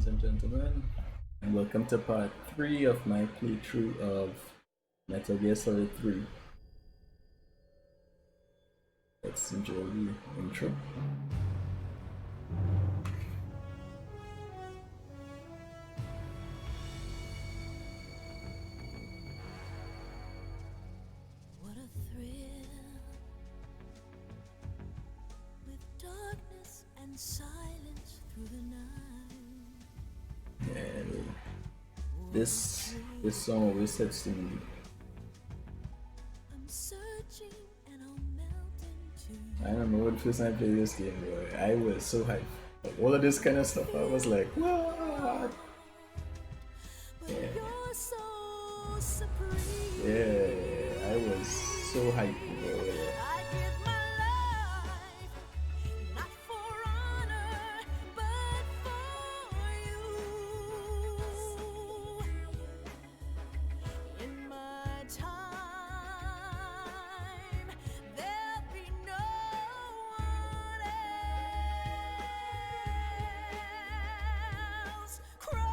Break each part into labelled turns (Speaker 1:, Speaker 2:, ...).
Speaker 1: ladies and gentlemen, and welcome to part 3 of my playthrough of Metal Gear Solid 3. Let's enjoy the intro.
Speaker 2: What a thrill with darkness and silence through the night.
Speaker 1: And this song always sets the mood.
Speaker 2: I'm searching and I'll melt into
Speaker 1: I remember when the first time I played this game, boy, I was so hyped. Like, all of this kind of stuff, I was like, what?
Speaker 2: but
Speaker 1: Yeah.
Speaker 2: you're so supreme.
Speaker 1: Yeah, I was so hyped, boy.
Speaker 2: I give my life not for honor but for you. In my time there'll be no one else. Crime,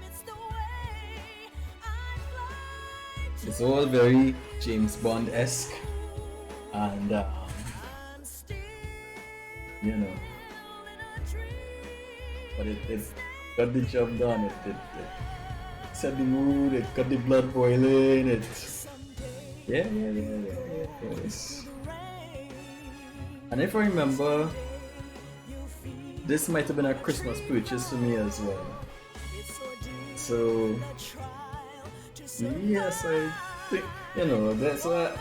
Speaker 2: it's the way I fly to
Speaker 1: It's all very James Bond-esque, and
Speaker 2: I'm still
Speaker 1: you know,
Speaker 2: in a dream.
Speaker 1: but it got the job done. It set the mood. It got the blood boiling. It
Speaker 2: Someday
Speaker 1: yes.
Speaker 2: the rain
Speaker 1: And if I remember,
Speaker 2: you'll feel
Speaker 1: this might have been a Christmas purchase for me as well.
Speaker 2: it's ordeal,
Speaker 1: So
Speaker 2: a trial to survive.
Speaker 1: yes, I think that's what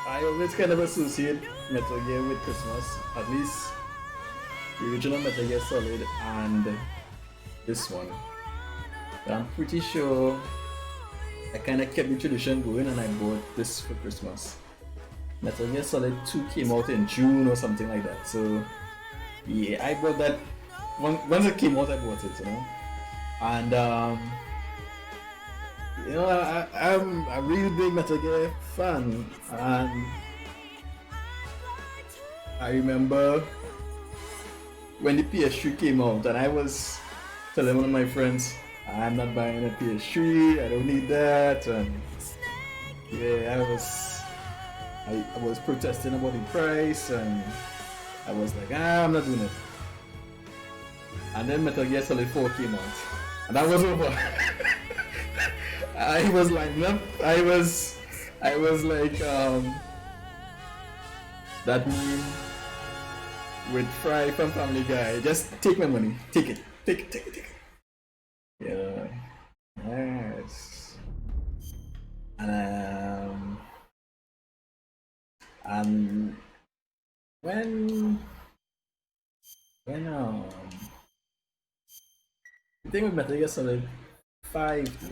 Speaker 1: I always kind of associate Metal Gear with Christmas. At least the original Metal Gear Solid and this one. But I'm pretty sure I kind of kept the tradition going and I bought this for Christmas. Metal Gear Solid 2 came out in June or something like that. So yeah, I bought that once it came out. I bought it, and I'm a real big Metal Gear fan, and I remember when the PS3 came out, and I was telling one of my friends, I'm not buying a PS3, I don't need that, and yeah, I was protesting about the price, and I was like, I'm not doing it. And then Metal Gear Solid 4 came out, and that was over. I was lining up. I was like that meme with Fry from Family Guy. Just take my money. Take it. Yeah. Yes. And when the thing with Metal Gear Solid 5, dude,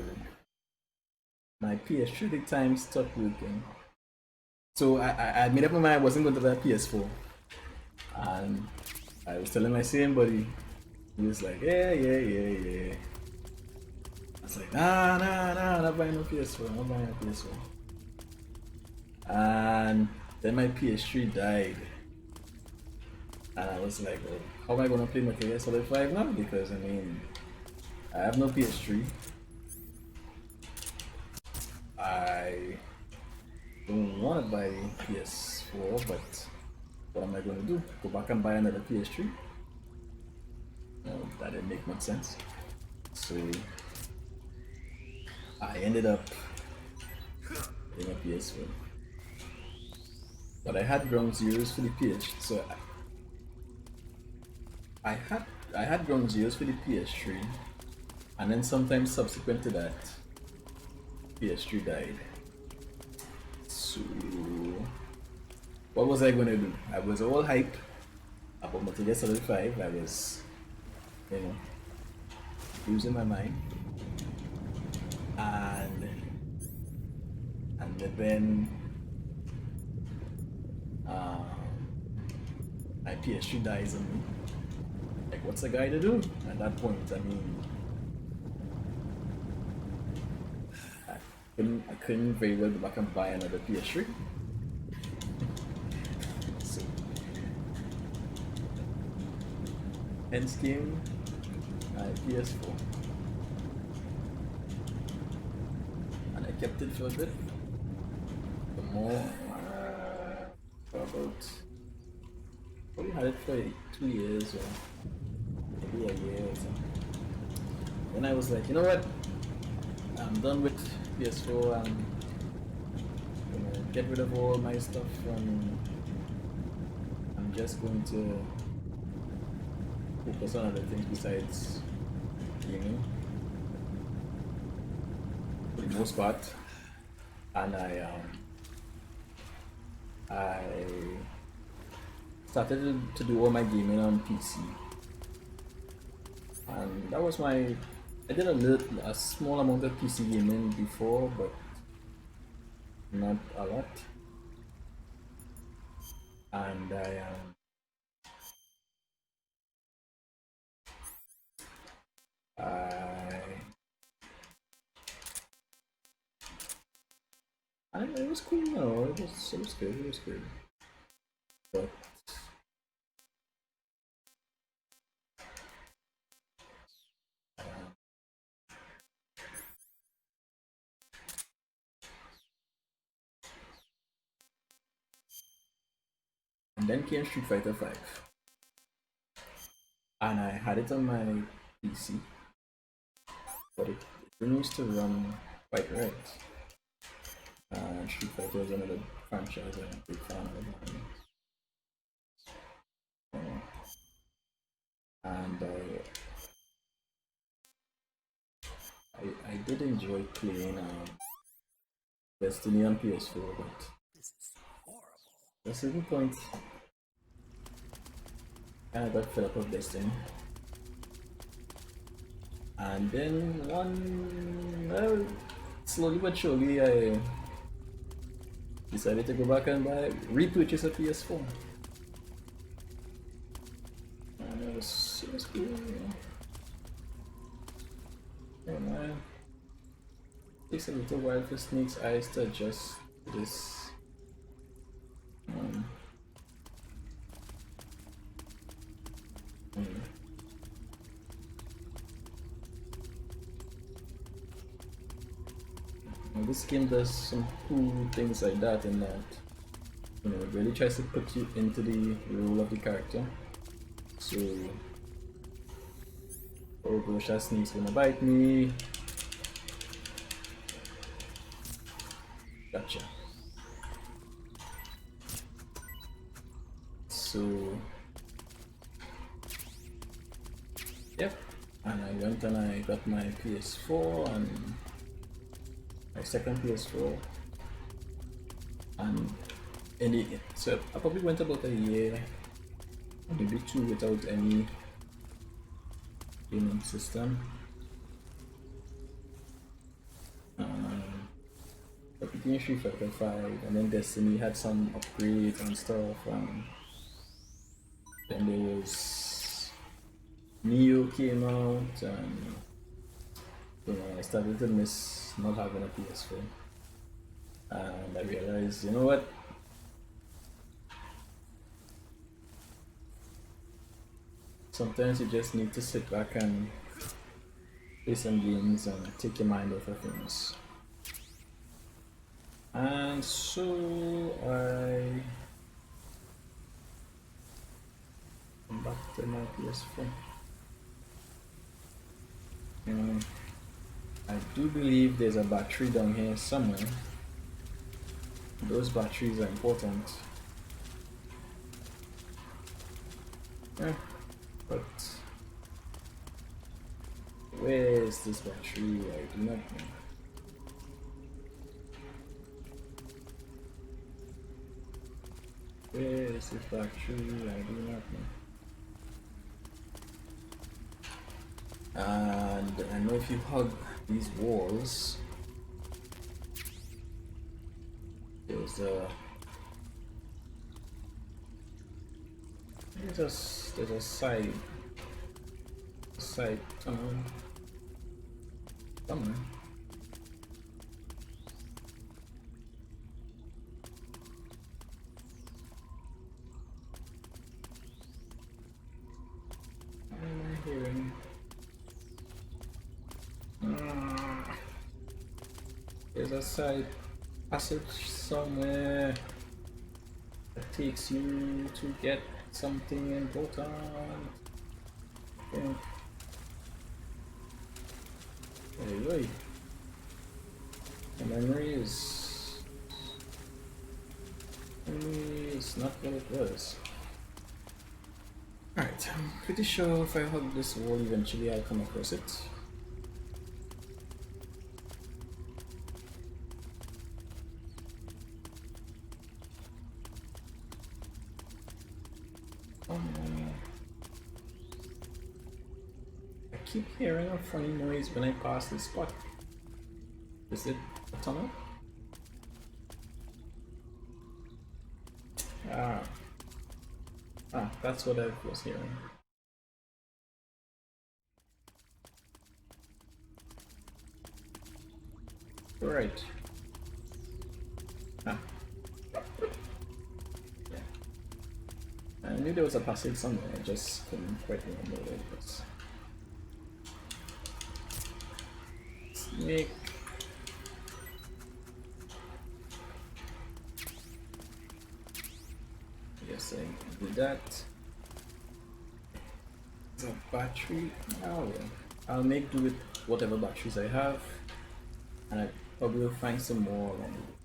Speaker 1: my PS3 at the time stopped working. So I made up my mind I wasn't going to buy a PS4. And I was telling my same buddy, he was like, yeah. I was like, nah, I'm not buying no PS4, I'm not buying a PS4. And then my PS3 died. And I was like, well, how am I going to play Metal Gear Solid 5 now? Because, I mean, I have no PS3. I don't want to buy PS4, but what am I going to do? Go back and buy another PS3? No, that didn't make much sense. So I ended up getting a PS4. But I had Ground Zeroes for the PS, so I had Ground Zeroes for the PS3, and then sometime subsequent to that, PS3 died. So what was I gonna do? I was all hyped about Metal Gear Solid 5. I was, losing my mind. And then my PS3 dies on me. Like, what's a guy to do at that point? I mean, I couldn't very well go back and buy another PS3. So Hence came PS4. And I kept it for a bit. For more, for about, probably had it for 2 years or maybe a year or something. Then I was like, you know what? I'm done with PS4 and get rid of all my stuff and I'm just going to focus on other things besides gaming for the most part. And I started to do all my gaming on PC. And that was I did a small amount of PC gaming before, but not a lot. And it was cool, it was good. But and then came Street Fighter 5. And I had it on my PC, but it didn't used to run quite right. Street Fighter is another franchise I'm a big fan of. And I did enjoy playing Destiny on PS4, but at a certain point, I got fed up of Destiny. And then slowly but surely, I decided to go back and repurchase a PS4. And it was cool, Oh man. It takes a little while for Snake's eyes to adjust to this. This game does some cool things like that, in that it really tries to put you into the role of the character. So, oh gosh, that snake's gonna bite me. Gotcha. So, yep. And I went and I got my PS4 and my second PS4. And so I probably went about a year, maybe 2, without any gaming system. But between Street Fighter 5 and then Destiny had some upgrades and stuff, and then there was Neo came out, and I started to miss not having a PS4. And I realized, you know what? Sometimes you just need to sit back and play some games and take your mind off of things. And so I come back to my PS4. I do believe there's a battery down here somewhere. Those batteries are important. Yeah, but where is this battery? I do not know. Where is this battery? I do not know. And I know if you hug these walls, there's a side tunnel somewhere. There's a side passage somewhere that takes you to get something important. I think. Hey, the memory is not what it was. Alright, I'm pretty sure if I hug this wall eventually I'll come across it. I keep hearing a funny noise when I pass this spot. Is it a tunnel? That's what I was hearing. Right. Yeah. I knew there was a passage somewhere, I just couldn't quite remember where it was. Snake. Yes, I did that. The battery. Oh yeah. I'll make do with whatever batteries I have, and I probably will find some more along the way.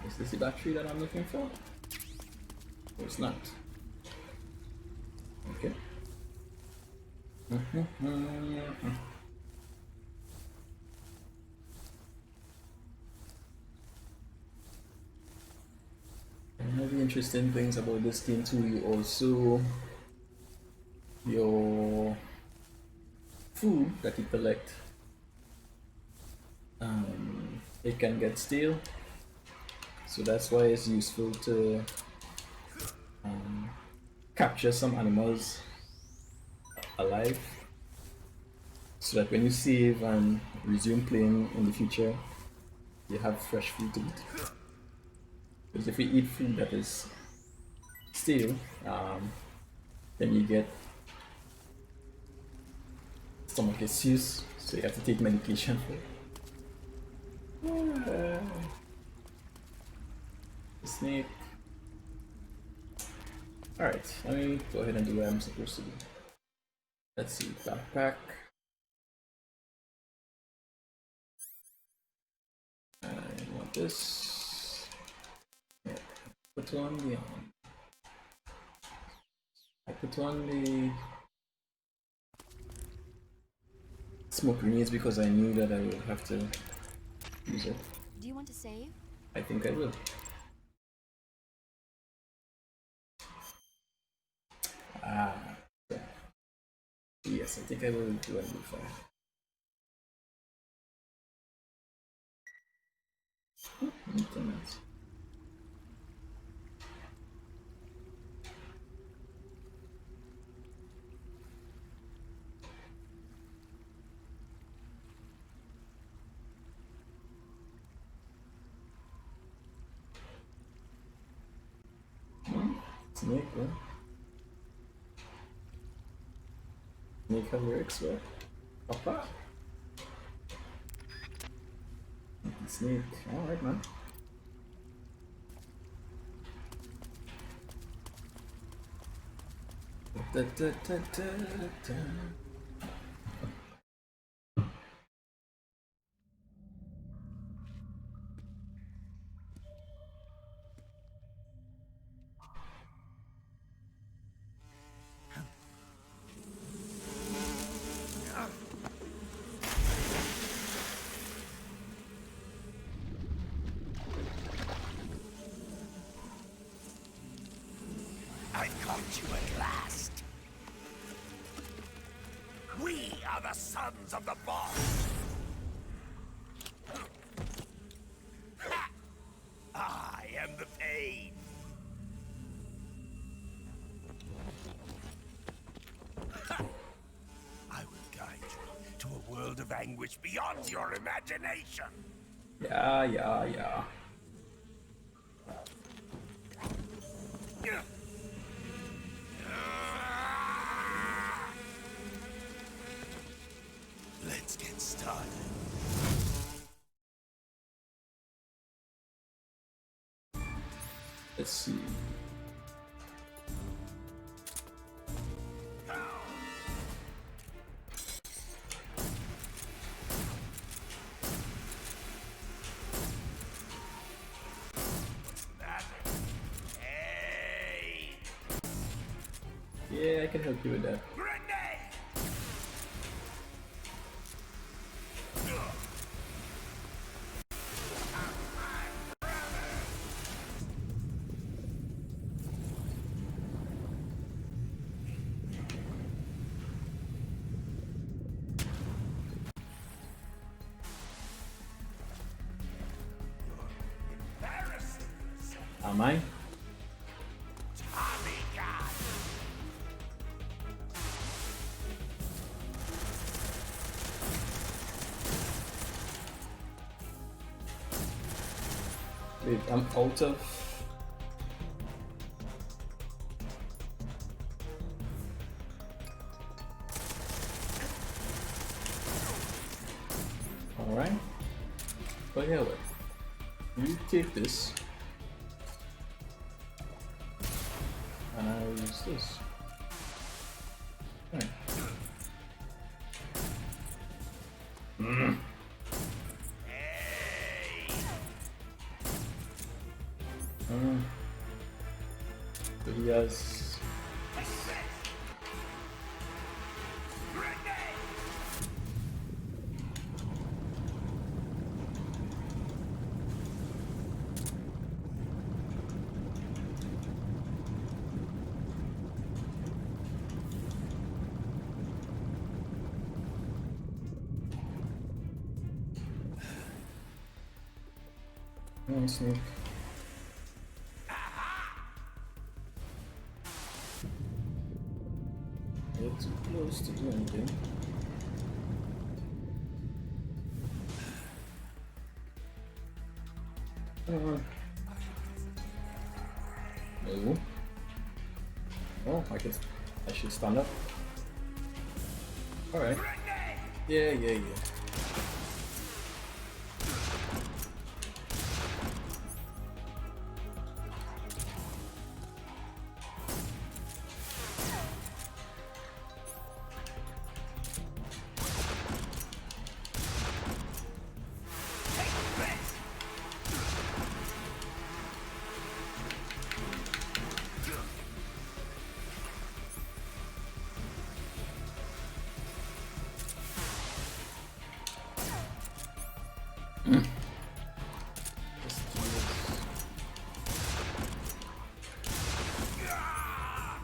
Speaker 1: Is this the battery that I'm looking for? Or it's not. Okay. One of the interesting things about this game too, you also your food that you collect, it can get stale, so that's why it's useful to capture some animals alive, so that when you save and resume playing in the future, you have fresh food to eat. Because if you eat food that is stale, then you get stomach issues, so you have to take medication for it. Snake. Alright, let me go ahead and do what I'm supposed to do. Let's see, backpack. I want this. Yeah. Put on the I put on the smoke grenades because I knew that I would have to use it.
Speaker 2: Do you want to save?
Speaker 1: I think I will. Yes, I think I will do a new fire. Internet. Snake, what? Snake have lyrics, what? Papa? Snake, alright, man. Da, da, da, da, da.
Speaker 3: I caught you at last. We are the sons of the boss. Ha! I am the pain. which beyond your imagination.
Speaker 1: Yeah, yeah, yeah.
Speaker 3: Let's get started.
Speaker 1: Let's see.
Speaker 3: Hey!
Speaker 1: Yeah, I can help you with that.
Speaker 3: Grenade! Embarrassing yourself,
Speaker 1: Am I?
Speaker 3: Tommy God!
Speaker 1: Wait, I'm out of. Alright. But yeah, wait. You take this. And I'll use this. Alright. But he has. Oh, sneak. You're too close to do anything. No. Oh, I guess I should stand up. Alright. Yeah, yeah, yeah.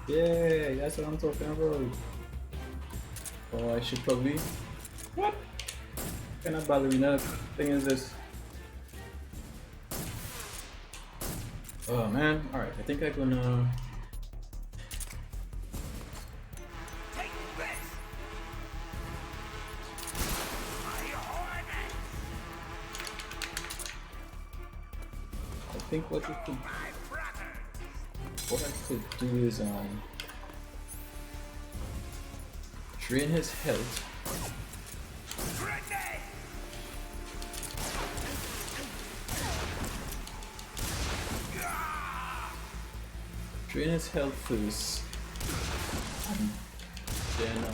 Speaker 1: Yeah, that's what I'm talking about. Oh, I should probably. What kind of ballerina thing is this? Oh man, alright, I think I'm gonna.
Speaker 3: Take this! My hornet!
Speaker 1: I think what we could.
Speaker 3: My brother!
Speaker 1: What I could do is drain his health.
Speaker 3: Grenade!
Speaker 1: Drain his health first. And then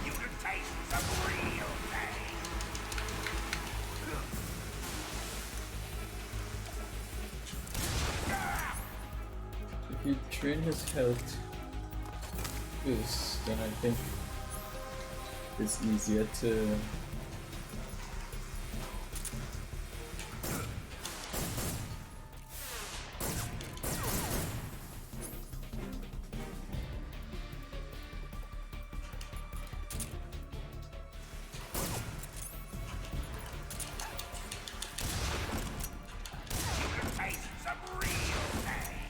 Speaker 3: You can taste some real pain!
Speaker 1: if you drain his health first, then I think it's easier to.
Speaker 3: You can taste some real pain!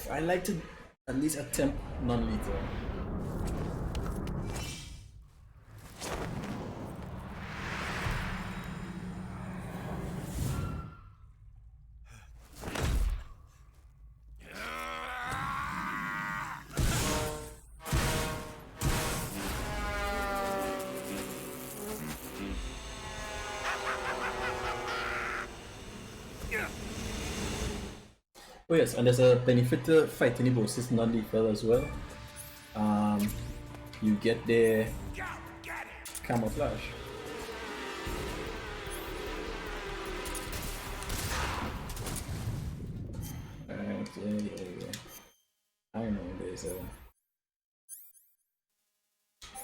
Speaker 1: I like to at least attempt non-lethal. Oh yes, and there's a benefit to fighting the bosses non-lethal as well. You get their
Speaker 3: Go, get it.
Speaker 1: camouflage. Alright, yeah. I know there's a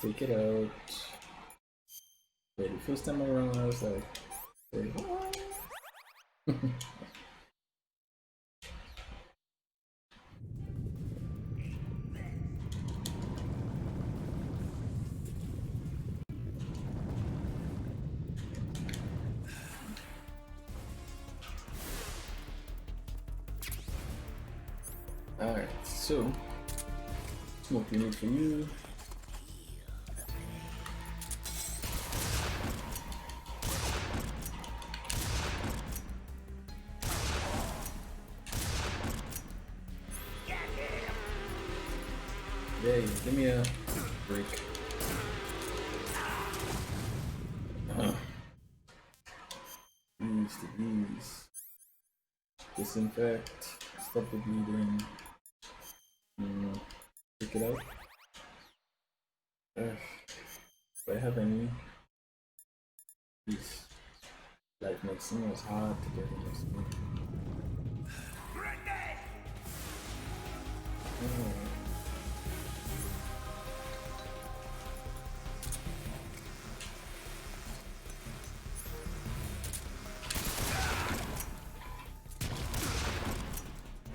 Speaker 1: take it out. Yeah, the first time around I was like, wait, what? Alright, so smoke we need for you. Yeah, give me a break. Use the bees. Disinfect. Stop the bleeding. Pick it out. Do I have any? These life medicine was hard to get in this game.
Speaker 3: Grenade.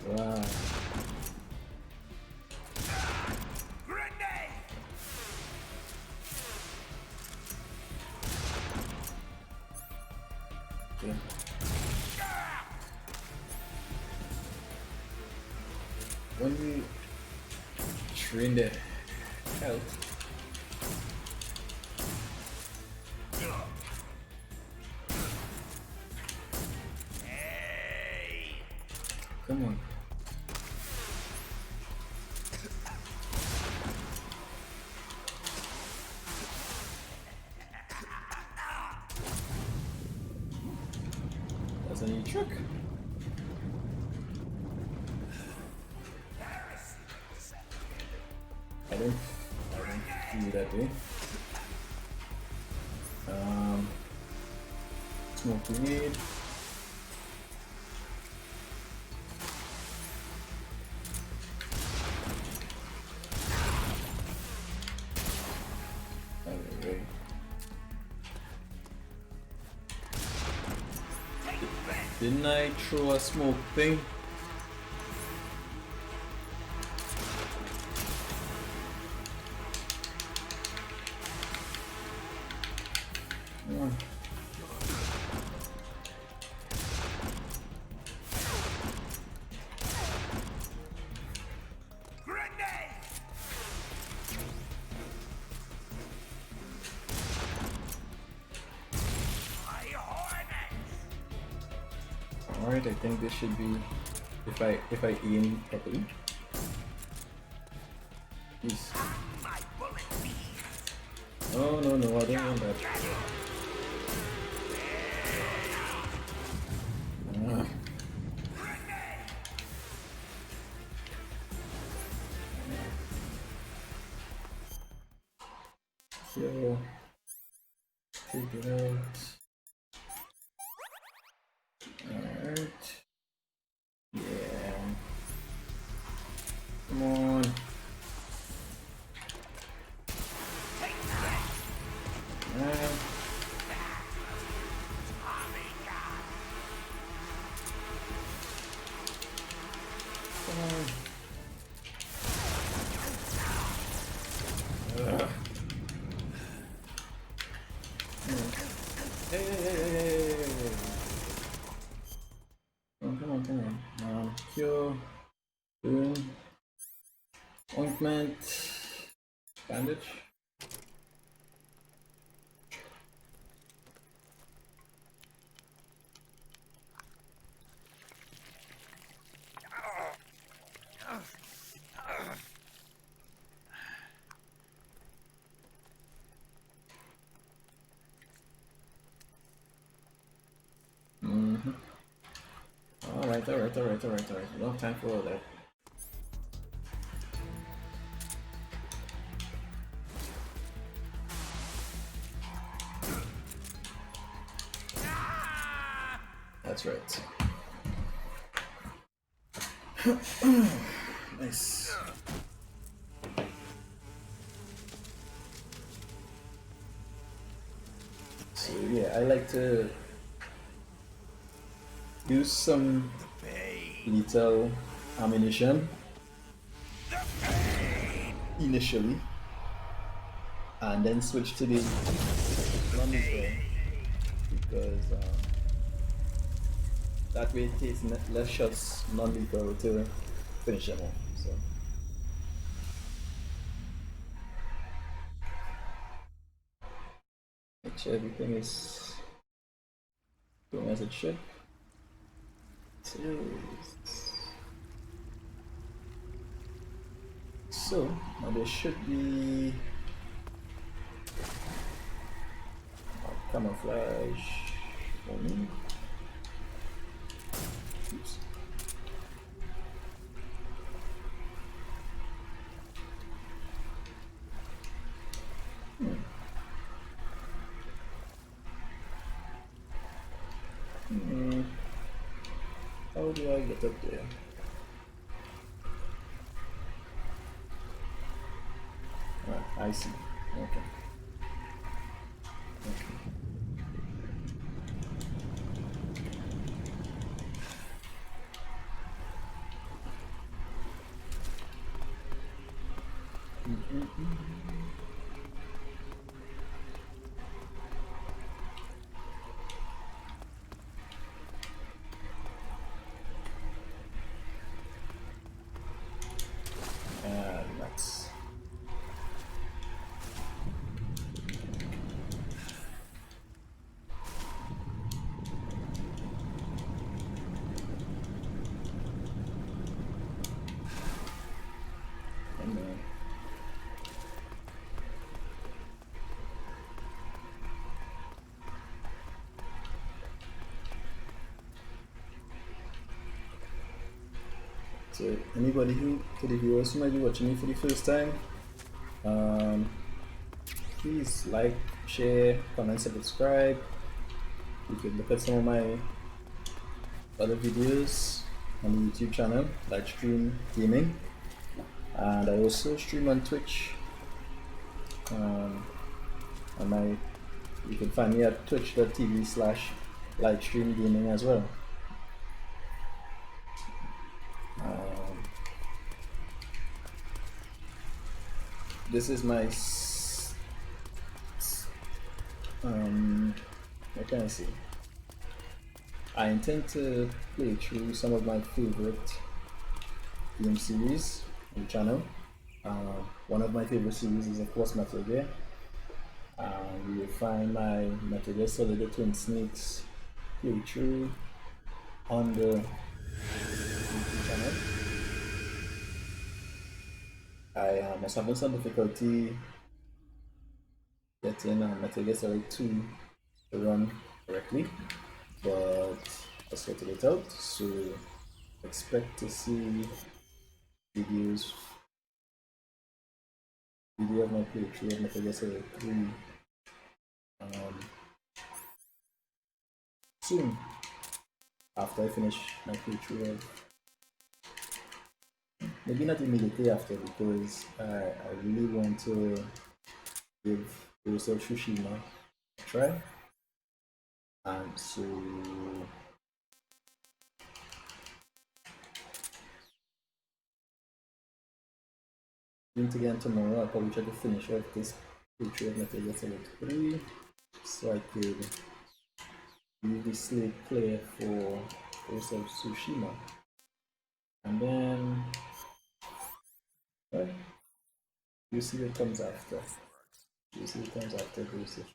Speaker 1: Wow.
Speaker 3: Grenade.
Speaker 1: Okay. When we train the health,
Speaker 3: Hey.
Speaker 1: come on. That's a new trick. I don't do that way. Smoke grenade. Okay. Didn't I throw a smoke thing? Come on.
Speaker 3: Grenade. My hornets.
Speaker 1: Alright, I think this should be if I aim properly. Jeez.
Speaker 3: My bullet bees.
Speaker 1: Oh no, I don't want that.
Speaker 3: Get it.
Speaker 1: Ah.
Speaker 3: Grenade.
Speaker 1: So take it out. Alright. Yeah. Come on. Man. Come on. Ugh. Hey. Come on. Cure. Boom. Ointment. Bandage. Alright. No time for all that. That's right. Nice. So yeah, I like to use some lethal ammunition initially, and then switch to the non-lethal because that way it takes less shots non-lethal to finish them off. So make sure everything is going as it should. So now there should be camouflage for me. Oops. How do I get up there? Ah, I see. Okay. That's and so anybody who, to the viewers who might be watching me for the first time, please like, share, comment, subscribe. You can look at some of my other videos on the YouTube channel, Lightstream Gaming, and I also stream on Twitch. You can find me at twitch.tv/Lightstream Gaming as well. This is my what can I say? I intend to play through some of my favorite game series on the channel. One of my favorite series is of course Metal Gear. You will find my Metal Gear Solid the Twin Snakes playthrough on the YouTube channel. I was having some difficulty getting Metal Gear Solid 2 to run correctly, but I sorted it out, so expect to see video of my playthrough of Metal Gear Solid 3 soon, after I finish my playthrough of, maybe not immediately after, because I really want to give Ghost of Tsushima a try, and so again tomorrow I'll probably try to finish off this picture of Metal Gear Solid 3 so I could leave the slate clear for Ghost of Tsushima, and then Crucible comes after. Crucible comes after Crucible.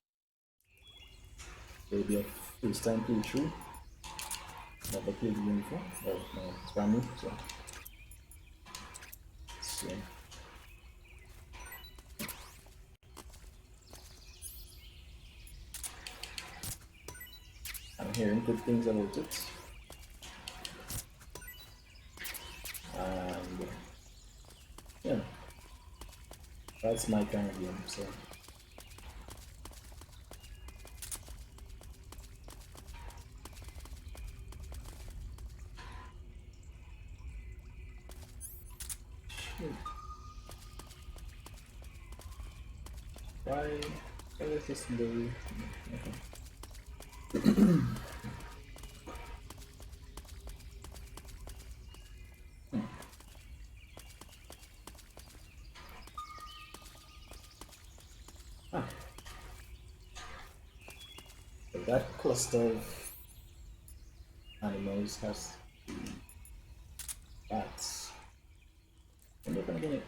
Speaker 1: Maybe a first time playthrough. Never played the game before. Oh no, it's brand new, so. So. I'm hearing good things about it. And yeah, that's my kind of game, so. Why is this blue? Ah. So that cluster of animals has bats. And they're gonna get it.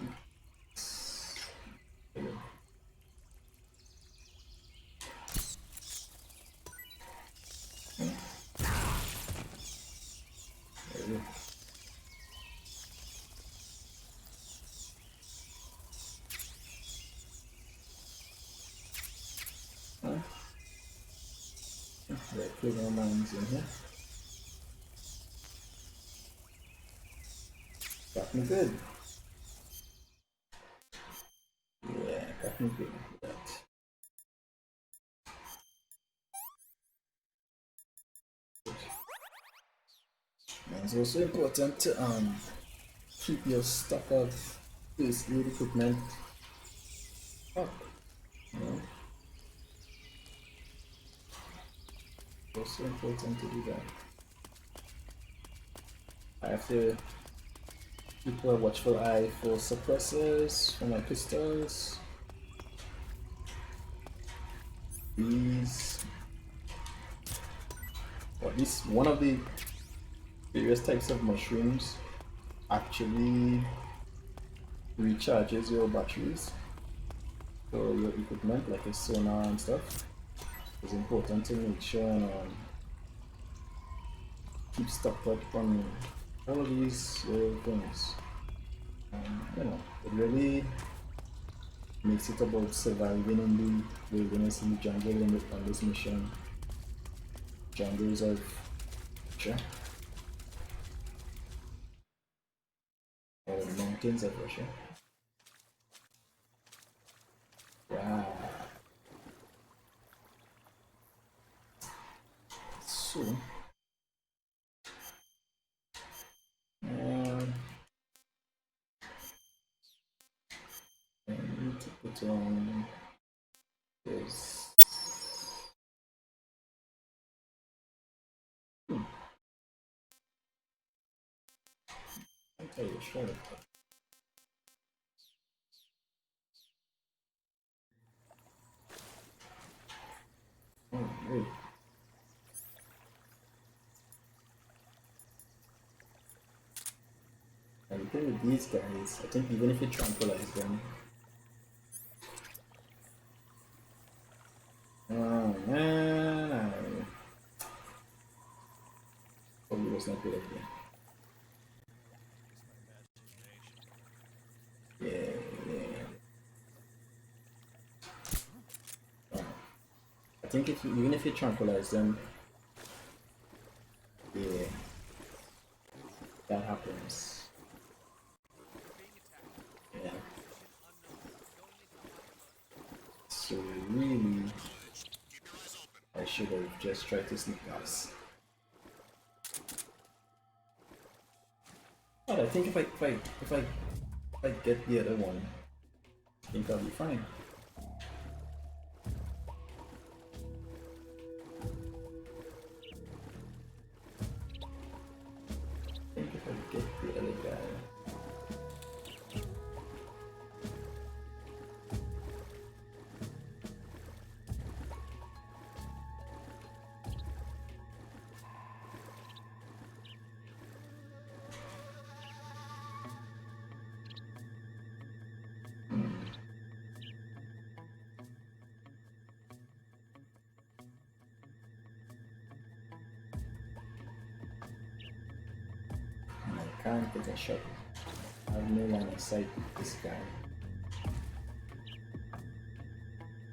Speaker 1: Right, put more mines in here. Got me good. Yeah, got me good with that. And it's also important to keep your stock of first aid equipment up. You know? It's also important to do that. I have to keep a watchful eye for suppressors, for my pistols. These, or at least one of the various types of mushrooms actually recharges your batteries for your equipment, like a sonar and stuff. It's important to make sure and keep stocked up on all of these things. You know, it really makes it about surviving in the wilderness, in the jungle, on this mission. Jungles of Russia, or mountains of Russia. Wow. So, I need to put on this. I'll tell you short. Oh, wait. And the thing with these guys, I think even if you tranquilize them, oh man, probably was not good at that. Yeah. I think even if you tranquilize them, yeah, that happens. Yeah. So really, I should have just tried to sneak past. But I think if I get the other one, I think I'll be fine. I think if I get the other guy. can't get a shot. I have no line of sight with this guy.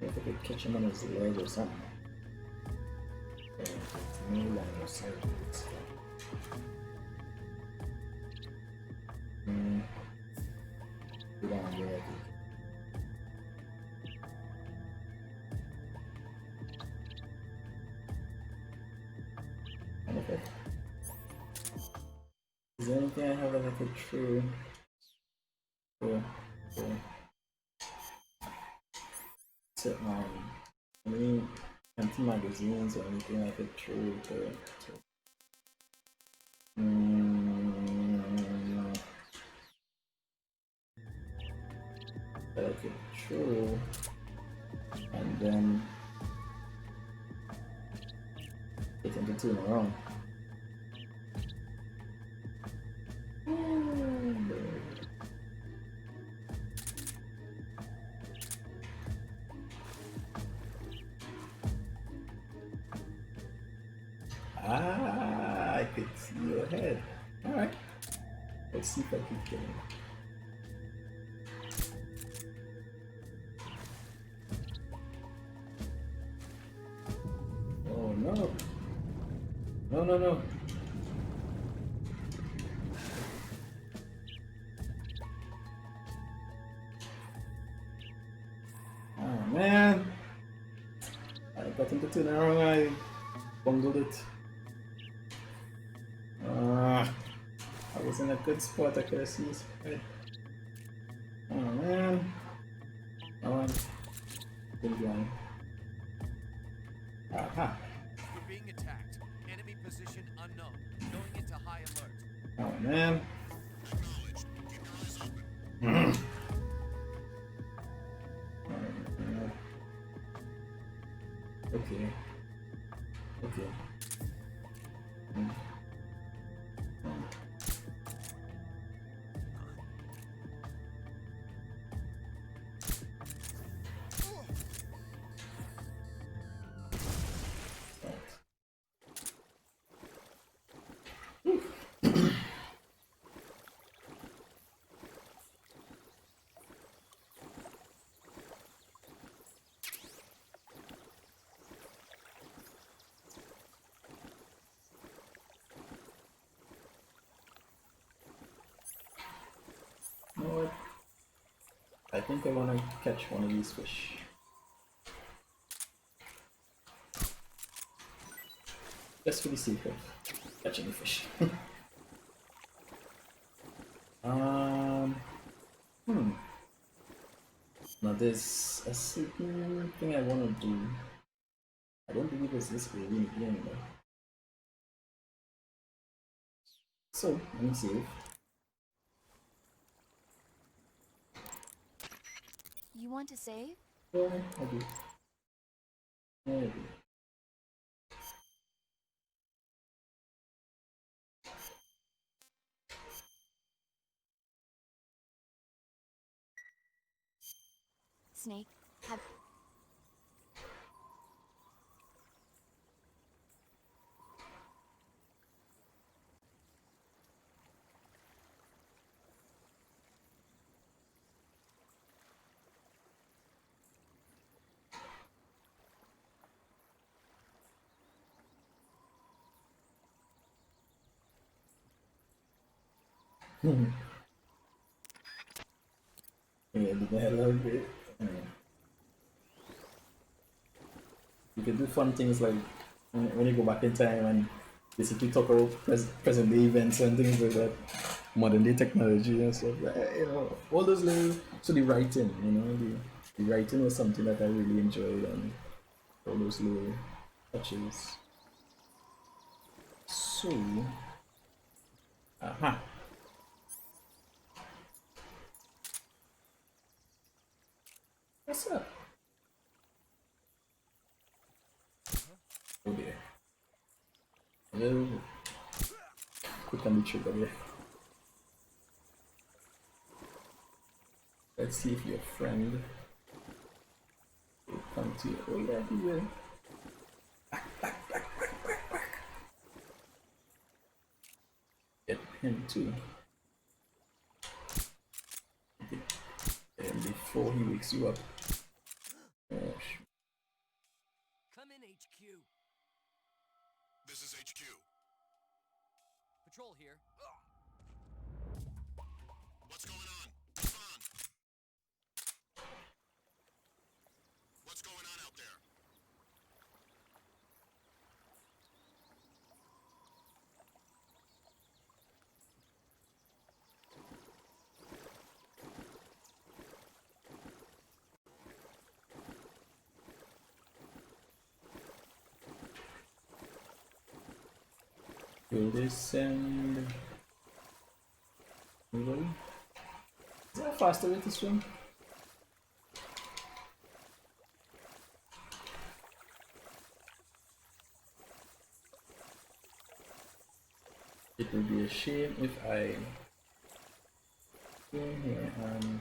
Speaker 1: If I could catch him on his leg or something. No line of sight with this guy. Go down here, I think. Okay. Is there anything I have that I could throw? Yeah. Set my any empty magazines or anything I could throw to that I could throw and then get into two in a row. I could see your head. Alright. Let's see if I can get him. Oh no. No. Oh man. I got into two in a wrong eye. Bungled it. I was in a good spot, I could have seen his head. Oh man. Oh, good guy. Aha.
Speaker 4: We're being attacked. Enemy position unknown. Going into high alert.
Speaker 1: Oh man. Okay. You know what? I think I want to catch one of these fish. Just for the sake of catching the fish. Now there's a certain thing I want to do. I don't believe it's this way in the game though. So, let me save.
Speaker 2: You want to save?
Speaker 1: Yeah, I do. Maybe.
Speaker 2: Snake, have
Speaker 1: Yeah, did that a little bit. You can do fun things like when you go back in time and basically talk about present day events and things like that, modern day technology and stuff. You know, all those little. So the writing, you know, the writing was something that I really enjoyed, and all those little touches. So, aha. What's up? Oh dear. Hello. Quick on the trigger here. Let's see if your friend will come to you. Oh yeah, he will. Back. Get him too. before he wakes you up. Oh,
Speaker 4: Come in, HQ.
Speaker 5: This is HQ.
Speaker 4: Patrol here.
Speaker 5: What's going on? Respond. What's going on out there?
Speaker 1: will this send? Really? Is that a faster way to swim? It would be a shame if I go in here and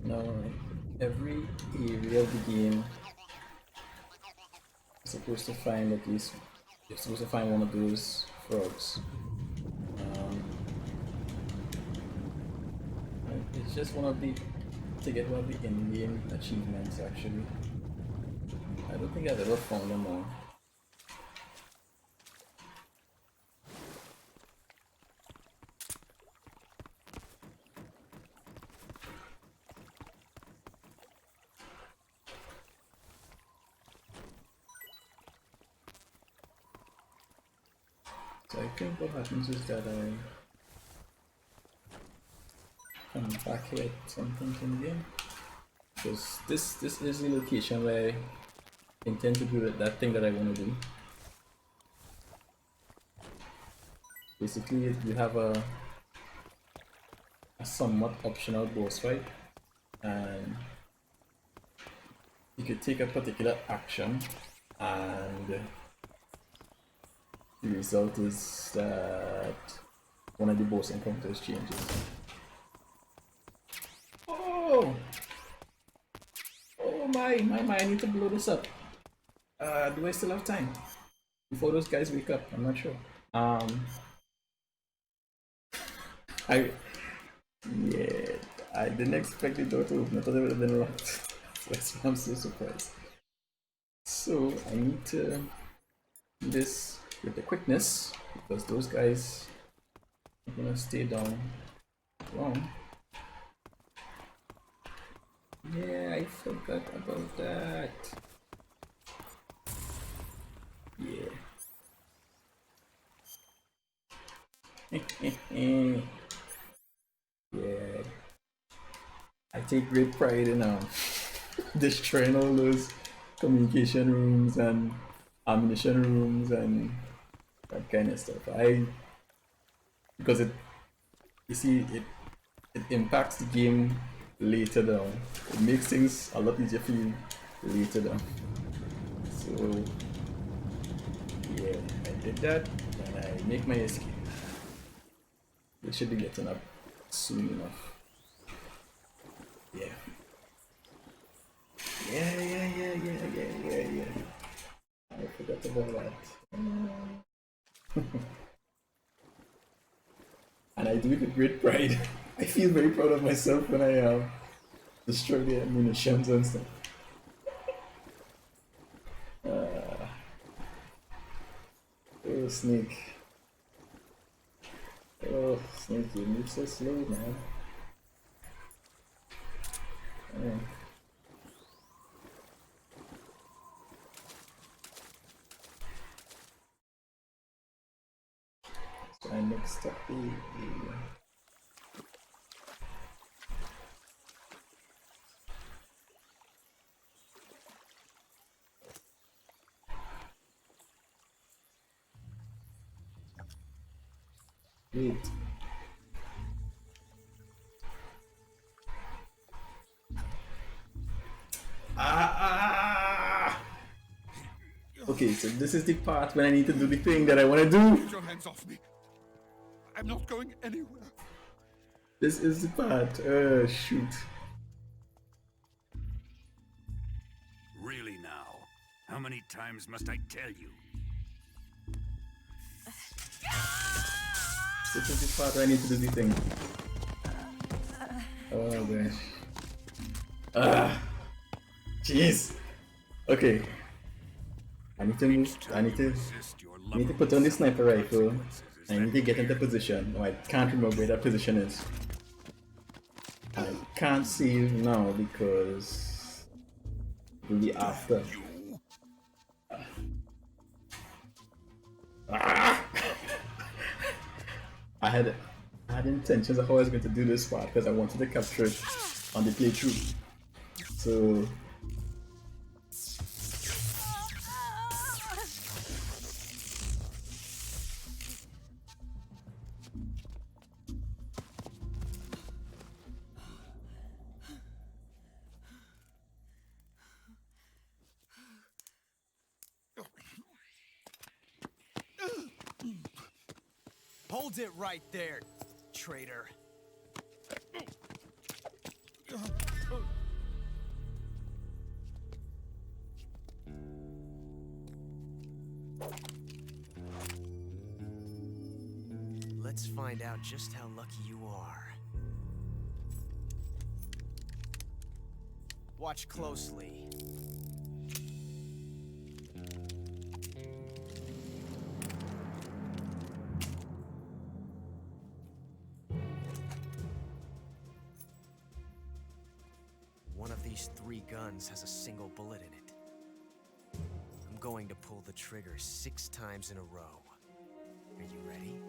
Speaker 1: now every area of the game is supposed to find at least you're supposed to find one of those frogs. It's just one of the to get one of the in-game achievements actually. I don't think I've ever found them all. So I think what happens is that I come back here at some point in the game. Because this is the location where I intend to do that thing that I want to do. Basically, you have a somewhat optional boss fight, and you could take a particular action, and the result is that one of the boss encounters changes. Oh! Oh my, I need to blow this up. Do I still have time? Before those guys wake up, I'm not sure. I didn't expect the door to open. I thought it would have been locked. That's why I'm so surprised. So I need to do this with the quickness because those guys are gonna stay down long. Yeah, I forgot about that. Yeah. Yeah. I take great pride in destroying all those communication rooms and ammunition rooms and that kind of stuff. Because you see, it impacts the game later down. It makes things a lot easier for you later down. So yeah, I did that and I make my escape. They should be getting up soon enough. Yeah. Yeah. I forgot about that. And I do it with great pride. I feel very proud of myself when I destroy the ammunitions and stuff. Oh, Snake. Oh, Snake, you move so slow, man. Oh. So I mixed up the wait. Okay, so this is the part when I need to do the thing that I want to do.
Speaker 5: Get your hands off me. I'm not going anywhere.
Speaker 1: This is the part. Shoot.
Speaker 3: Really now? How many times must I tell you?
Speaker 1: This is the part where I need to do the thing. Oh gosh. Jeez. Okay. I need to move. I need to put on the sniper rifle. I need to get into position. Oh, I can't remember where that position is. I can't save now because it'll be after. I had intentions of how I was going to do this part because I wanted to capture it on the playthrough. So
Speaker 6: Hold it right there, traitor. Let's find out just how lucky you are. Watch closely. One of these 3 guns has a single bullet in it. I'm going to pull the trigger 6 times in a row. Are you ready?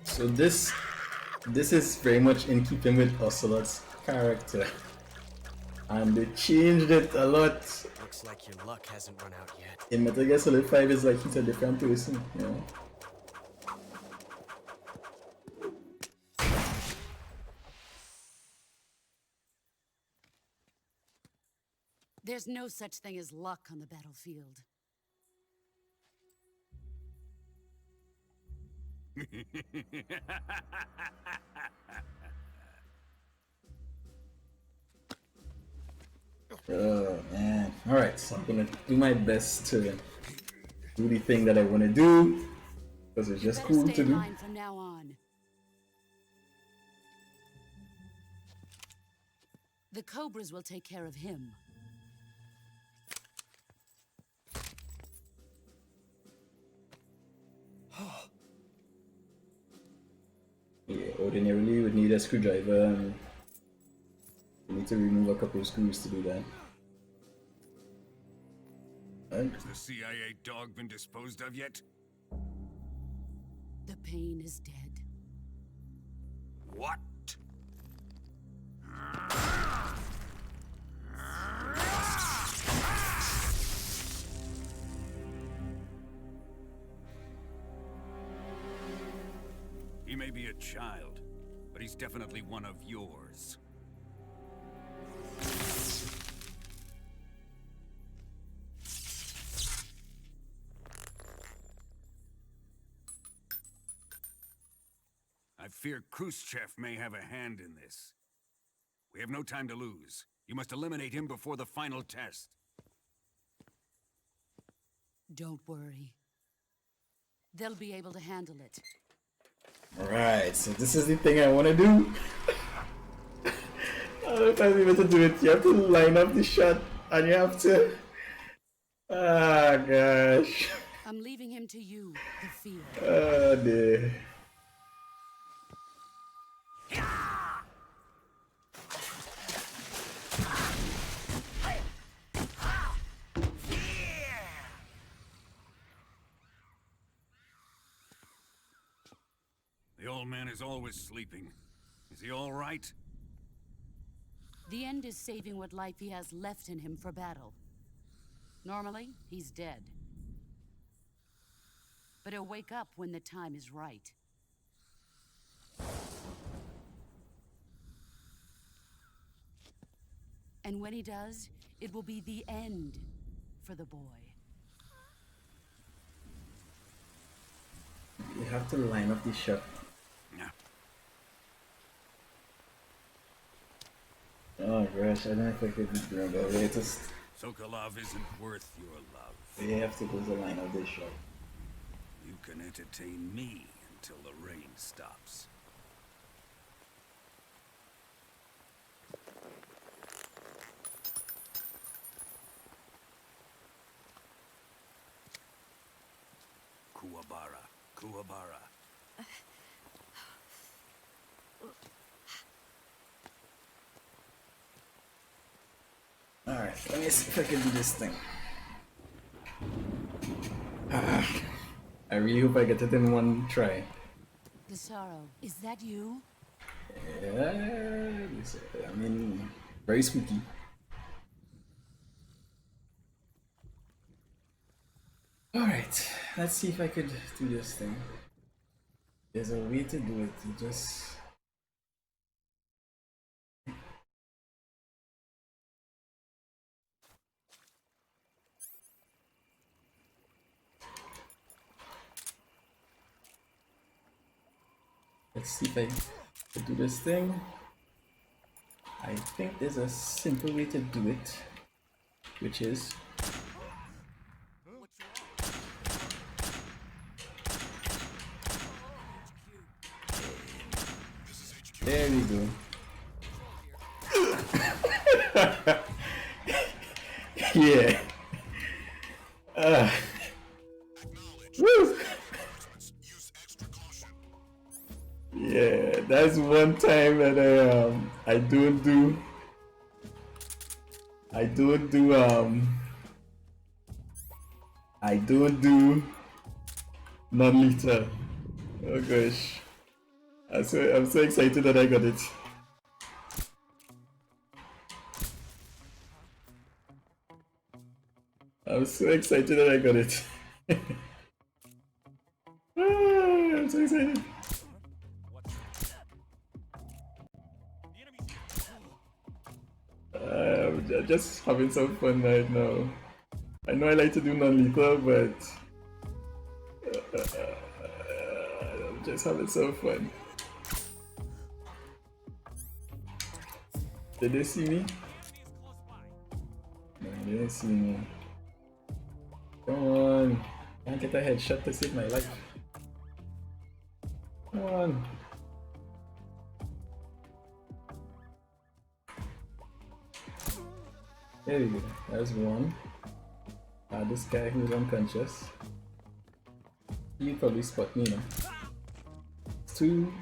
Speaker 1: So this is very much in keeping with Ocelot's character, and they changed it a lot.
Speaker 6: Looks like your luck hasn't run out yet.
Speaker 1: In Metal Gear Solid 5, it's like he's a different person, you know.
Speaker 7: There's no such thing as luck on the battlefield.
Speaker 1: Oh man. Alright, so I'm gonna do my best to do the thing that I wanna do. Because it's just
Speaker 7: Better
Speaker 1: cool
Speaker 7: stay
Speaker 1: to
Speaker 7: in
Speaker 1: do.
Speaker 7: line from now on. The Cobras will take care of him.
Speaker 1: Yeah, ordinarily you would need a screwdriver and you need to remove a couple of screws to do that. And
Speaker 3: Has the CIA dog been disposed of yet?
Speaker 7: The pain is dead.
Speaker 3: What? He may be a child, but he's definitely one of yours. I fear Khrushchev may have a hand in this. We have no time to lose. You must eliminate him before the final test.
Speaker 7: Don't worry. They'll be able to handle it.
Speaker 1: alright, so this is the thing I wanna do. I don't know if I'm able to do it. You have to line up the shot and you have to. Ah gosh.
Speaker 7: I'm leaving him to you, the field.
Speaker 1: Oh dear.
Speaker 3: The old man is always sleeping. Is he all right?
Speaker 7: The end is saving what life he has left in him for battle. Normally, he's dead. But he'll wake up when the time is right. And when he does, it will be the end for the boy.
Speaker 1: You have to line up the shot.
Speaker 3: Yeah.
Speaker 1: Oh gosh, I don't know if I could be doing that. They just
Speaker 3: Sokolov isn't worth your love.
Speaker 1: they have to go to line up this shot.
Speaker 3: You can entertain me until the rain stops. Kuwabara, Kuwabara.
Speaker 1: Alright, let me see if I can do this thing. I really hope I get it in one try.
Speaker 7: Desaro, is that you?
Speaker 1: Yeah, I mean, very spooky. Alright, let's see if I could do this thing. There's a way to do it, you just... Let's see if I can do this thing. I think there's a simple way to do it, which is... There we go. Yeah. Woo. Yeah, that's one time that I don't do non-lethal. Oh gosh. I'm so excited that I got it. I'm so excited that I got it. I'm so excited. I'm just having some fun right now. I know I like to do non-lethal, but I'm just having some fun. Did they see me? No, they didn't see me. Come on. Can't get a headshot to save my life. Come on. There we go. There's one. This guy who's unconscious. You probably spot me now. Two.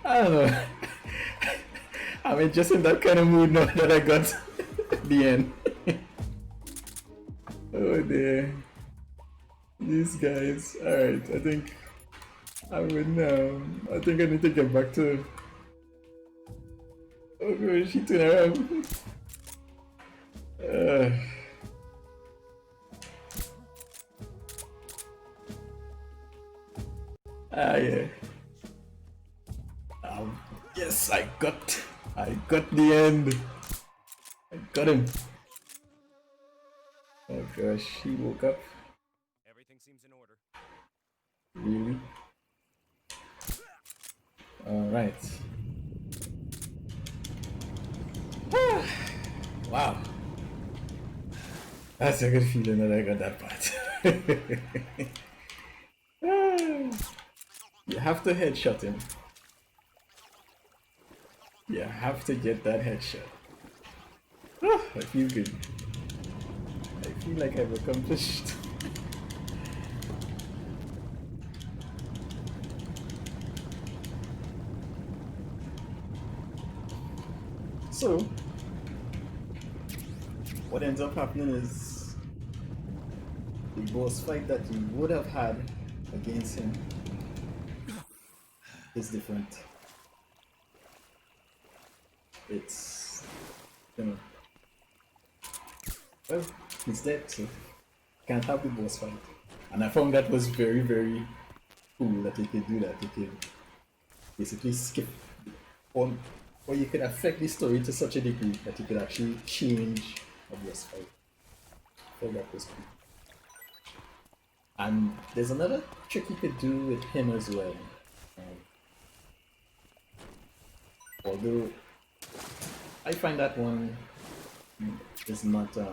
Speaker 1: I don't know. I'm just in that kind of mood now that I got the end. Oh dear. These guys. Alright, I think I'm good now. I think I need to get back to... Oh gosh, she turned around. Yeah. Yes, I got the end. I got him. Oh gosh, he woke up.
Speaker 6: Everything seems in order.
Speaker 1: Really? Alright. Wow. That's a good feeling that I got that part. You have to headshot him. You have to get that headshot. I feel good. I feel like I've accomplished. So, what ends up happening is the boss fight that you would have had against him is different. It's you know, well, he's dead, so can't have the boss fight. And I found that was very, very cool that you could do that. You could basically skip on, or you could affect the story to such a degree that you could actually change a boss fight. I thought that was cool. And there's another trick you could do with him as well. Although I find that one is not that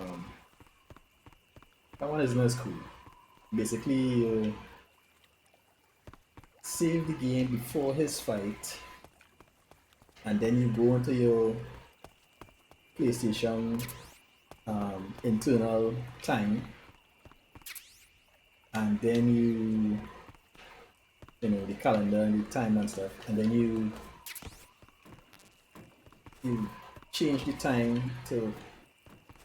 Speaker 1: one is not as cool. Basically, you save the game before his fight, and then you go into your PlayStation internal time, and then you know, the calendar and the time and stuff, and then you change the time to,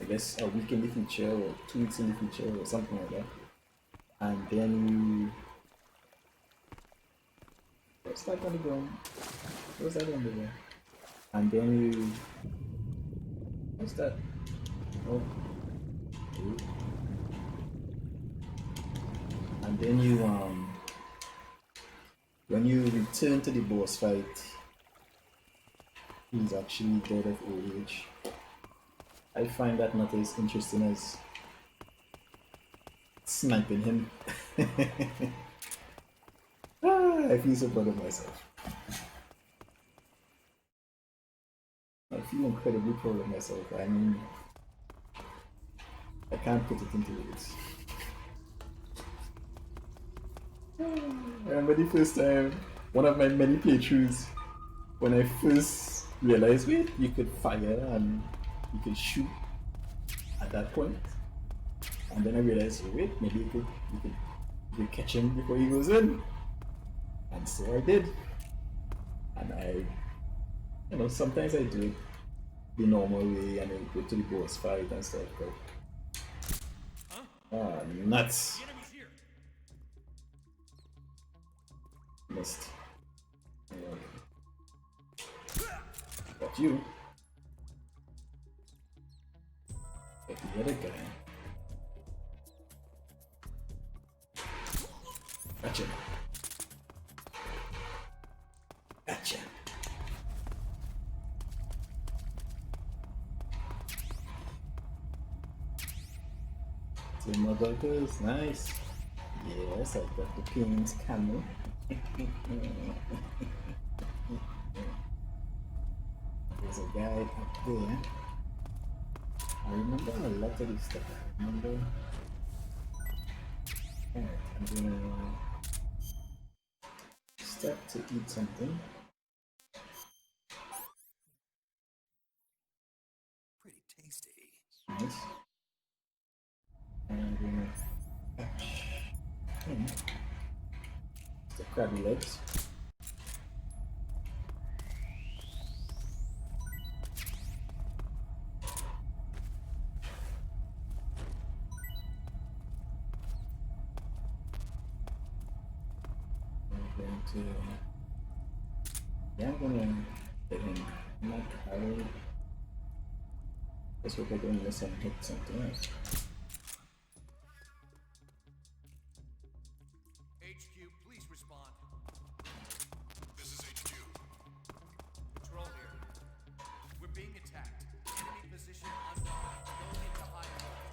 Speaker 1: I guess, a week in the future or 2 weeks in the future or something like that, and then you what's that on the ground? What's that on the ground? And then you what's that? Oh. And then you when you return to the boss fight, he's actually dead of old age. I find that not as interesting as sniping him. I feel so proud of myself. I feel incredibly proud of myself. I mean, I can't put it into words. I remember the first time, one of my many playthroughs, when I first realized, wait, you could fire and you could shoot at that point. And then I realized, wait, maybe you could catch him before he goes in. And so I did. And I, you know, sometimes I do it the normal way and I go to the boss fight and stuff, but nuts. Missed. Got you. Got the other guy. Gotcha. Gotcha. Two more buggers, nice. Yes, I got the King's camel. There's a guy up there. I remember a lot of this stuff. I remember. Alright, I'm gonna start to eat something.
Speaker 6: Pretty tasty.
Speaker 1: Nice. And I'm gonna catch him. The crabby legs. I'm gonna hit him. I'm not tired. Let's hope I don't miss and hit something else.
Speaker 4: HQ, please respond.
Speaker 3: This is HQ.
Speaker 4: Patrol here. We're being attacked. Enemy position unknown. Going into high alert.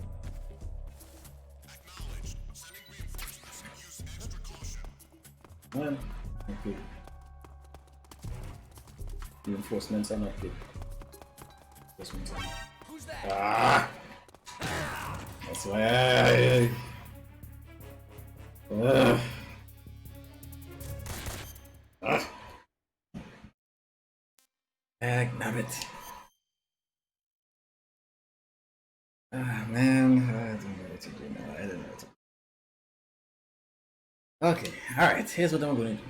Speaker 3: Acknowledged. Sending reinforcements. Use extra caution.
Speaker 1: Well, okay. Reinforcements are not good. Reinforcements are not.
Speaker 4: Who's that?
Speaker 1: Ah! That's why I... Ah! Damn it. Ah, man. I don't know what to do now. I don't know what to do. Okay, alright. Here's what I'm going to do.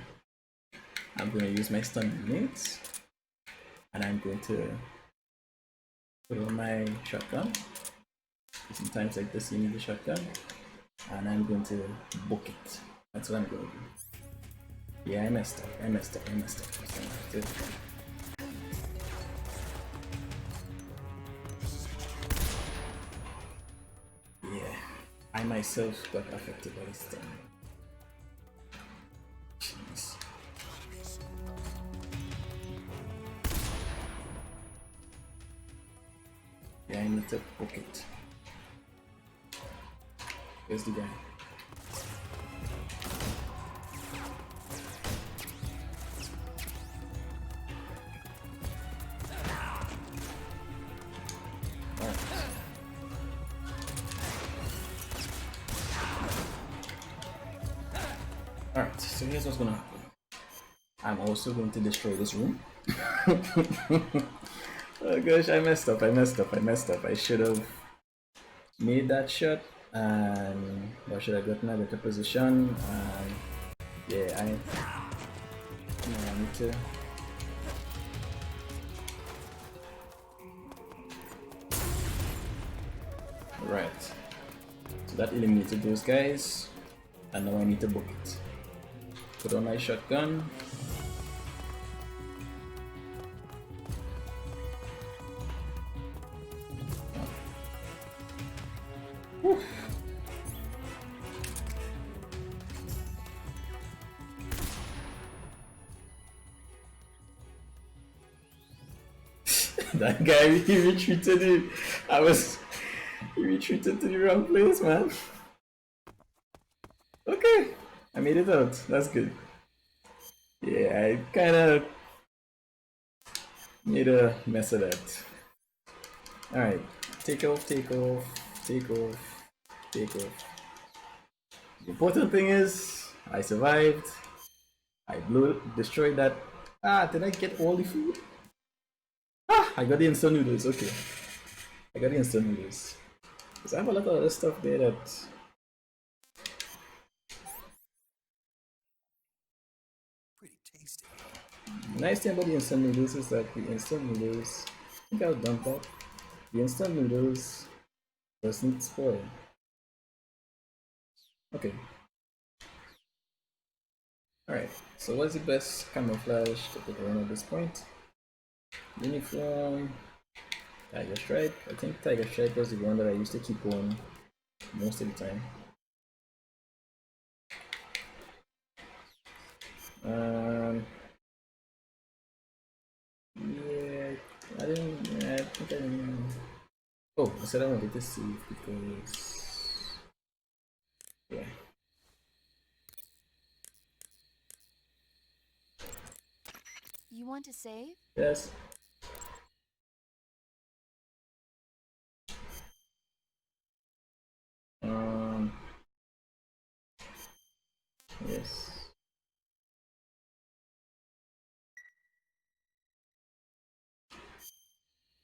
Speaker 1: I'm going to use my stun grenades. And I'm going to put on my shotgun. Sometimes like this you need a shotgun. And I'm going to book it. That's what I'm going to do. Yeah, I messed up. So I have to myself got affected by this thing. Jeez. Yeah, I need to book it. Where's the guy? Alright, so here's what's gonna happen. I'm also going to destroy this room. Oh gosh, I messed up. I should have made that shot, and I should have gotten a better position. And yeah, I need to. Right. So that eliminated those guys, and now I need to book it. Put on my shotgun. Whew. That guy, he retreated. He retreated to the wrong place, man. Okay, I made it out. That's good. Yeah, I kind of made a mess of that. Alright, take off. The important thing is, I survived. I destroyed that. Ah, did I get all the food? Ah, I got the instant noodles, okay. I got the instant noodles. Because I have a lot of other stuff there that...
Speaker 6: Pretty tasty.
Speaker 1: The nice thing about the instant noodles is that the instant noodles... I think I've done that. The instant noodles doesn't spoil. Okay. Alright, so what's the best camouflage to put on at this point? Uniform, Tiger Stripe. I think Tiger Stripe was the one that I used to keep on most of the time. Yeah, I think I didn't. Oh, I said I wanted to save because. Yeah.
Speaker 2: You want to save?
Speaker 1: Yes. Yes.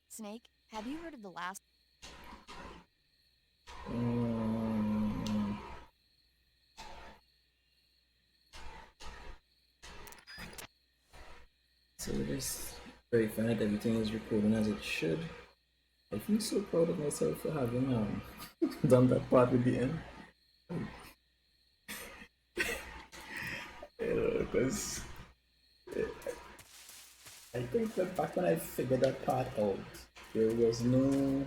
Speaker 2: Snake, have you heard of the last?
Speaker 1: So it is very fine that everything is recording as it should. I feel so proud of myself for having done that part with the end. Because I think that back when I figured that part out, there was no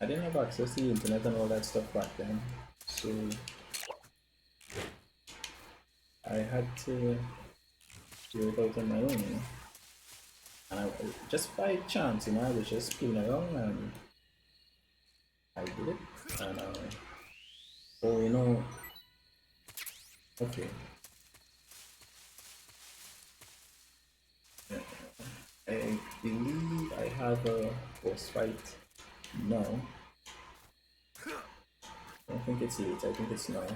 Speaker 1: I didn't have access to the internet and all that stuff back then, so I had to do it out on my own, and I, just by chance, I was just playing around and I did it, and oh, okay. I believe I have a boss fight now. I don't think it's late, I think it's now.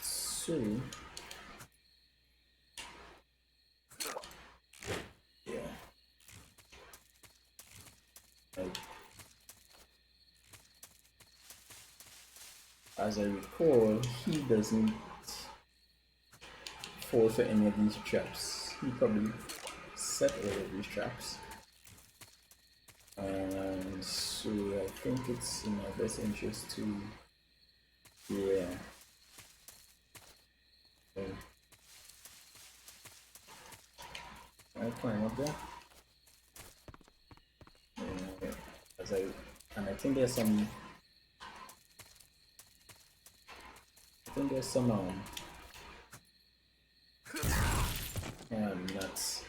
Speaker 1: So yeah. As I recall, he doesn't fall for any of these traps. He probably set all of these traps. And so I think it's in my best interest to Yeah. Okay. I'll climb up there. Yeah, as I think there's some. I think there's some nuts.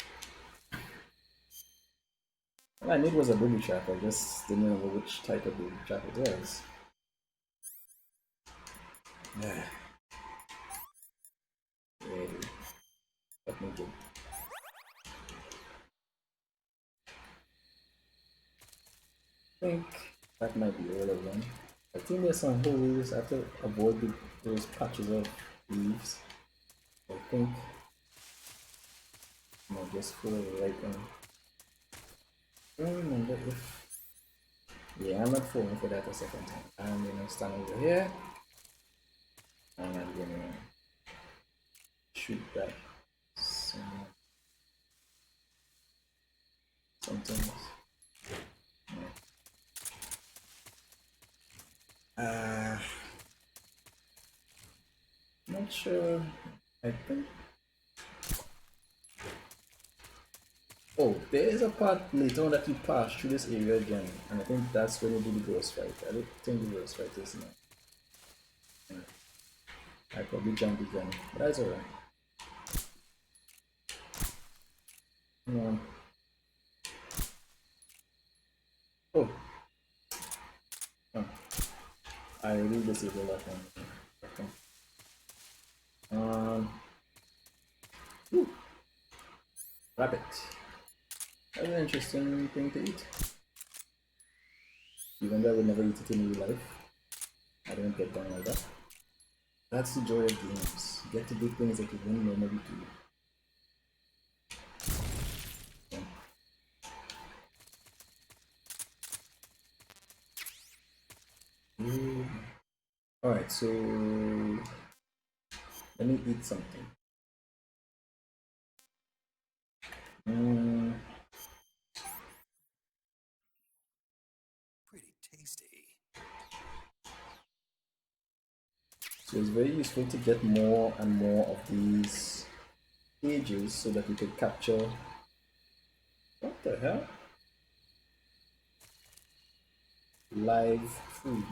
Speaker 1: All I need was a booby trap. I just didn't know which type of booby trap it was. Yeah. Really. Let me do. I think that might be all of them. I think there's some holes. I have to avoid those patches of leaves. I think I might just follow the right one. I don't remember if. Yeah, I'm not falling for that a second time. I'm gonna stand over here. And I'm gonna shoot that something else. Not sure. I think. Oh, there is a part later on that you pass through this area again, and I think that's when you do the ghost fight. I don't think the ghost fight is now. I probably jumped again, but that's alright. Come on. Oh. Oh. I really disabled that one. Okay. Whew. Rabbit. That's an interesting thing to eat. Even though I would never eat it in real life. I don't get down like that. That's the joy of games. You get to do things that you wouldn't normally do. Yeah. Alright, so let me eat something.
Speaker 4: Pretty tasty.
Speaker 1: So it's very useful to get more and more of these pages so that you can capture. What the hell? Live food.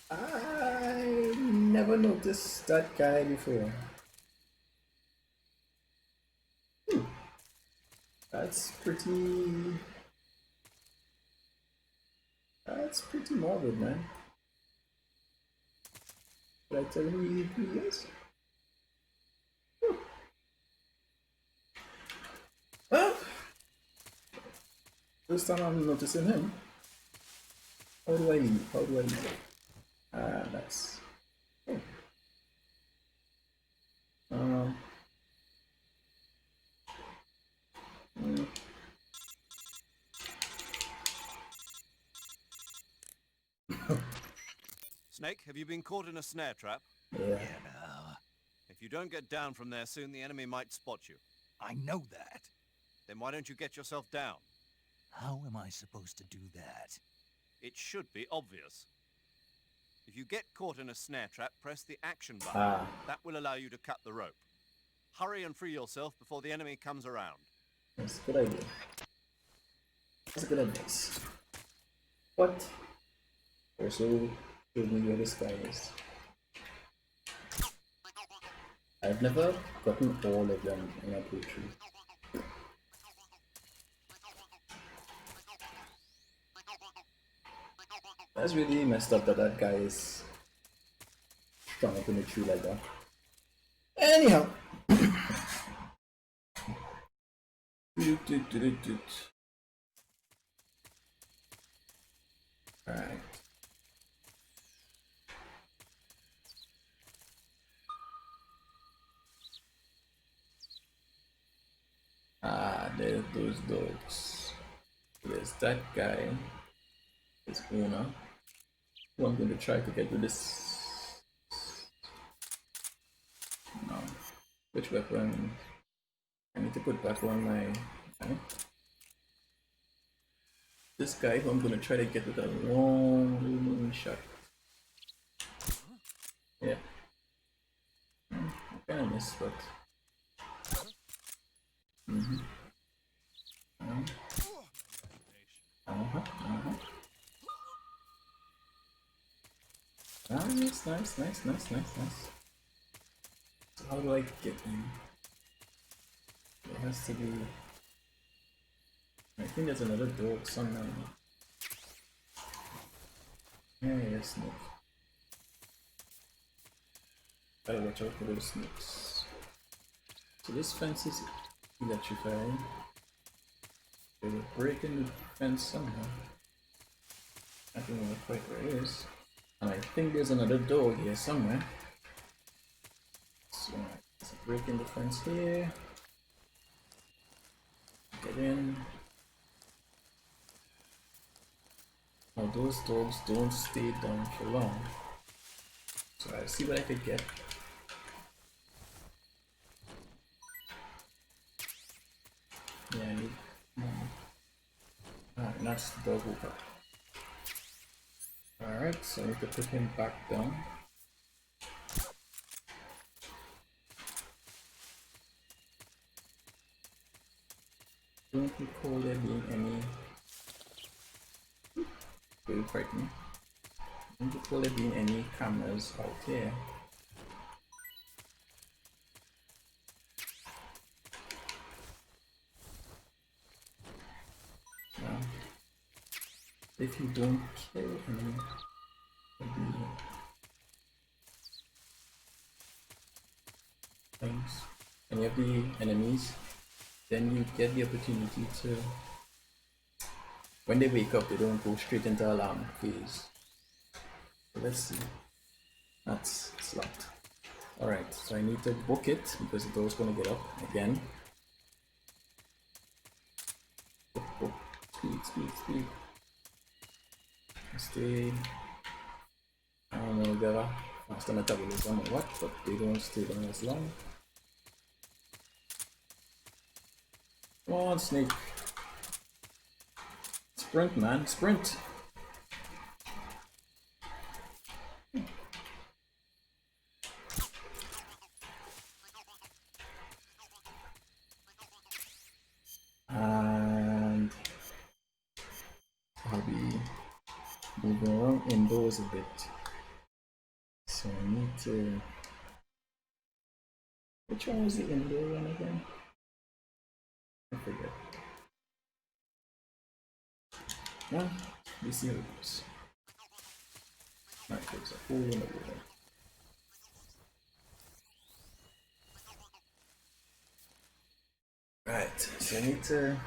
Speaker 1: I never noticed that guy before. That's pretty. That's pretty morbid, man. Did I tell you who he is? Well, first time I'm noticing him. How do I leave? How do I leave? Ah, nice. Oh.
Speaker 4: Snake, have you been caught in a snare trap?
Speaker 1: Yeah.
Speaker 4: If you don't get down from there soon, the enemy might spot you.
Speaker 5: I know that.
Speaker 4: Then why don't you get yourself down?
Speaker 5: How am I supposed to do that?
Speaker 4: It should be obvious. If you get caught in a snare trap, press the action button.
Speaker 1: Ah.
Speaker 4: That will allow you to cut the rope. Hurry and free yourself before the enemy comes around.
Speaker 1: That's a good idea. That's a good advice. What? Also, show me where this guy is. I've never gotten all of them in a playthrough. That's really messed up that that guy is strung up in a tree like that. Anyhow. Alright. Ah, there's those dogs. There's that guy. His owner. Who I'm going to try to get with this. No. Which weapon? I need to put back on my. Okay. This guy who I'm going to try to get with a long shot. Yeah. I kinda missed, but. Mm-hmm. Nice, nice, nice, nice, nice, nice. So how do I get in? There has to be. I think there's another door somewhere. Yeah, yes, snake. Gotta watch out for those snakes. So this fence is electrified. They were breaking the fence somehow. I don't know quite where it is. And I think there's another door here somewhere. So let's break in the fence here. Get in. Now those dogs don't stay down for long. So I'll see what I could get. Yeah, I need alright, that's the dog walker. Alright, so I need to put him back down. Don't recall there being any. Very frightening. Don't recall there being any cameras out here. Now, if you don't kill any of the things, any of the enemies, then you get the opportunity to, when they wake up, they don't go straight into alarm phase. So let's see. That's it's locked. Alright, so I need to book it because the door's gonna get up again. Book, book. Speed, speed, speed. Stay. I don't know, they're faster metabolism or what, but they don't stay down as long. Come on, snake. Sprint, man, sprint. And I'll be moving around indoors a bit. So I need to. Which one was the indoor one again? I forget. Well, we see how it goes. Alright, there's a hole in the wall. Right, so I need to.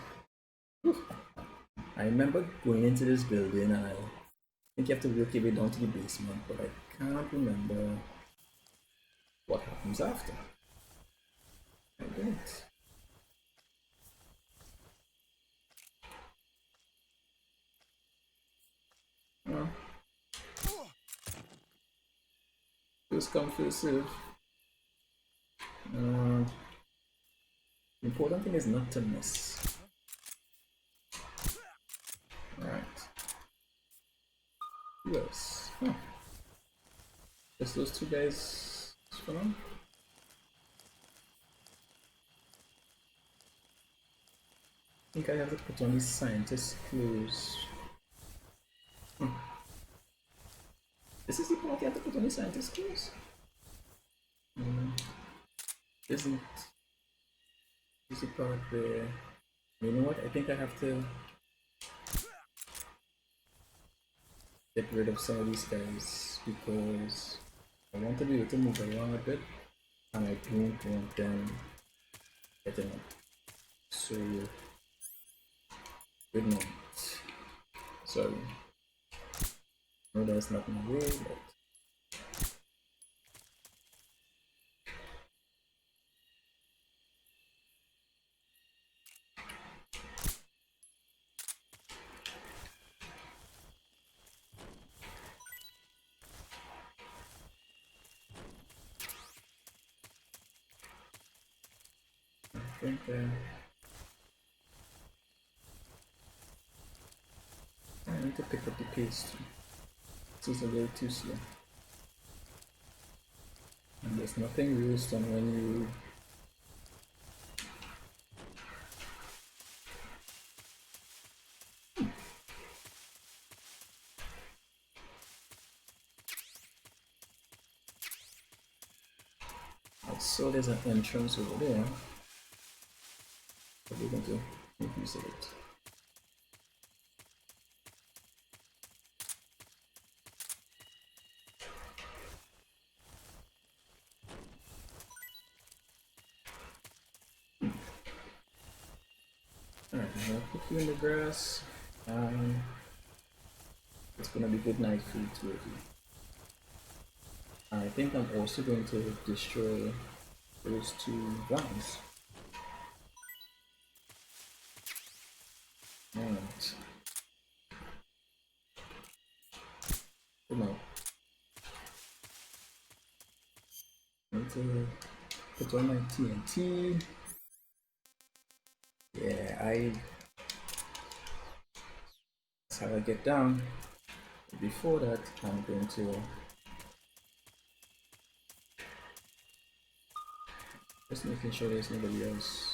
Speaker 1: I remember going into this building and I think you have to work your way down to the basement, but I can't remember what happens after. I don't. Well, first come, first serve. The important thing is not to miss. Alright. Yes. Huh. Just those two guys for now. I think I have to put on these scientist clothes. This is the part you have to put on the scientist clothes? Isn't this the part where, you know what, I think I have to get rid of some of these guys because I want to be able to move around a bit and I don't want them getting up. So good night. Sorry. No, that's not my way, but I think I need to pick up the pace. This is a little too slow. there's nothing worse than when you I saw there's an entrance over there. But we're going to make use of it. Alright, I'm gonna put you in the grass. It's gonna be good night food to you. I think I'm also going to destroy those two guns. Alright. Come on. Need to put on my TNT. Yeah, that's how I get down. Before that, I'm going to just making sure there's nobody else.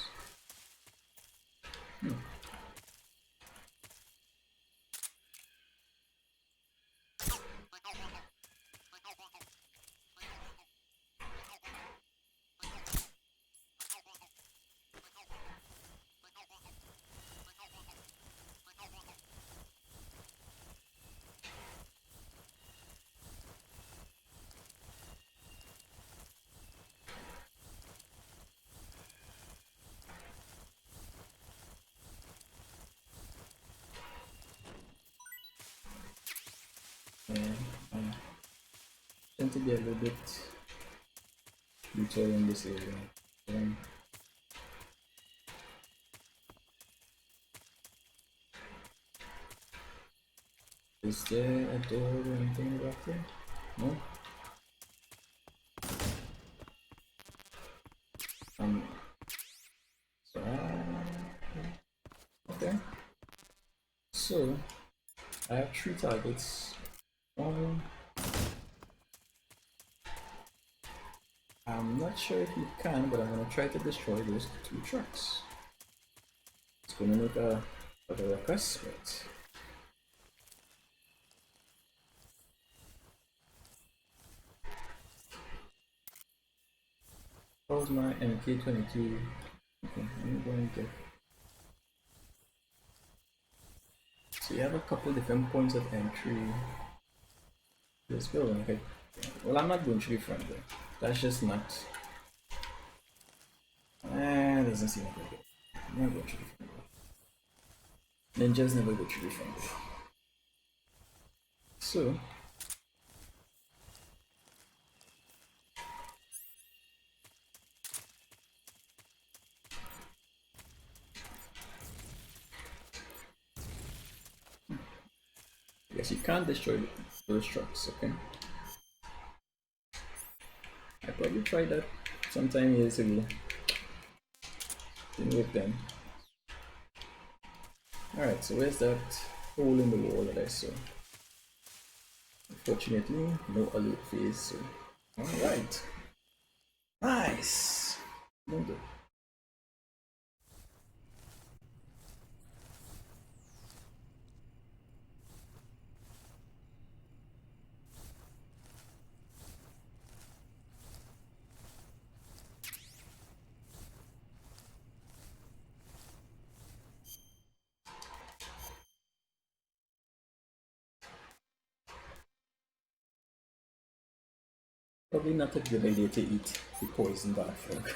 Speaker 1: And I tend to be a little bit brutal in this area. Is there a door or anything back there? No? So, okay. So, I have 3 targets. I'm not sure if you can, but I'm gonna try to destroy those 2 trucks. It's gonna make a ruckus, but how's my MK22? Okay, I'm going to. So you have a couple different points of entry. Let's go. Okay. Well, I'm not going to the front there. That's just not. Doesn't seem like a good. I'm not going to the front door. Ninjas never go to the front door. So. Yes, you can't destroy those trucks, okay? I probably tried that sometime years ago. Didn't work then. Alright, so where's that hole in the wall that I saw? Unfortunately, no alert phase, so. Alright. Nice! No good. Probably not a good idea to eat the poison bat frog.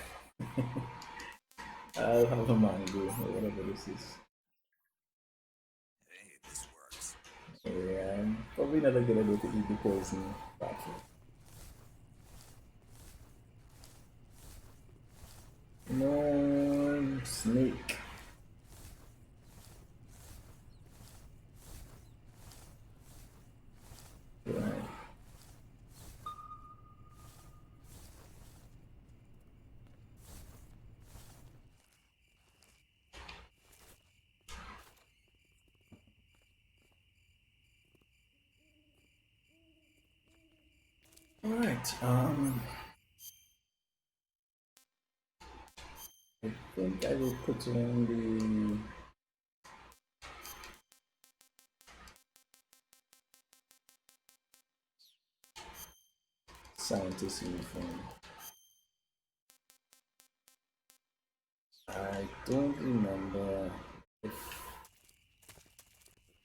Speaker 1: I'll have a mango or whatever this is.
Speaker 3: Hey, this works.
Speaker 1: Yeah, probably not a good idea to eat the poison bat frog. No, snake. Right. Alright, I think I will put in the scientist uniform. I don't remember if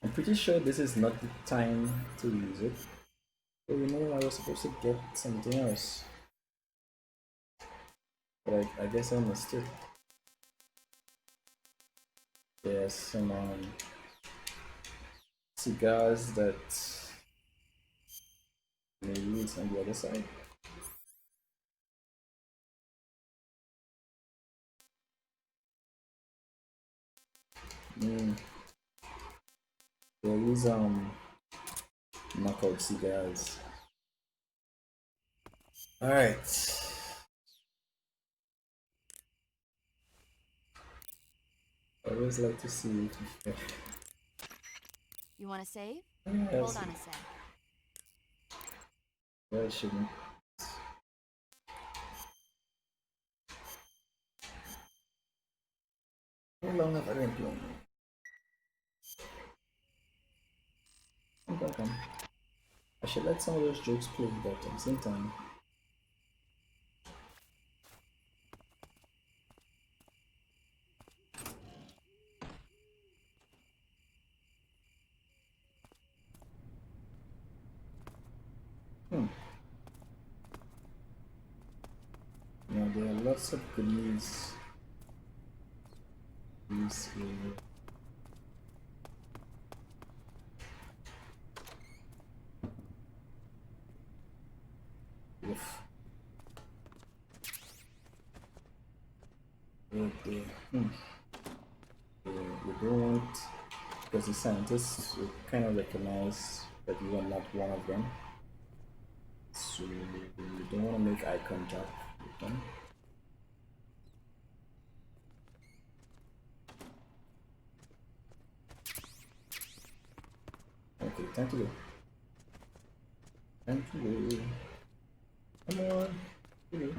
Speaker 1: I'm pretty sure this is not the time to use it. Oh, you know, I was supposed to get something else, but I guess I missed it. There's some cigars that maybe it's on the other side. There is knockout cigars. All right. I always like to see if
Speaker 2: You want to save?
Speaker 1: yes,
Speaker 2: Hold on a sec.
Speaker 1: I shouldn't. How long have I been playing? Okay. I should let some of those jokes play, but at the same time. Now there are lots of goodies. These here. Oof. Right there. You don't want, because the scientists will kind of recognize that you are not one of them. So you don't want to make eye contact with them. Okay, time to go. Time to go. Come on. Go.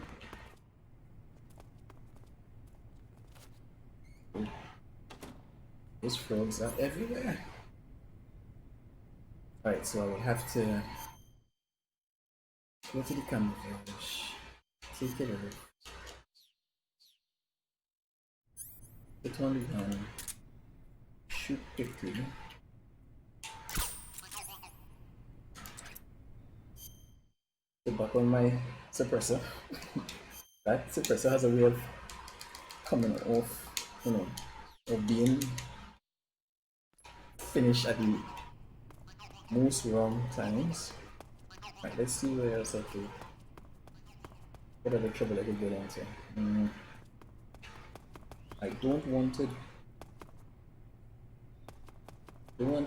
Speaker 1: Oh. Those frogs are everywhere. Alright, so I will have to go to the camouflage. Take it off. Put on the gun. Shoot quickly. Put back on my suppressor. That suppressor has a way of coming off, you know, of being finished at the most wrong times. Right, let's see where else I could. What other trouble I could get into? I don't want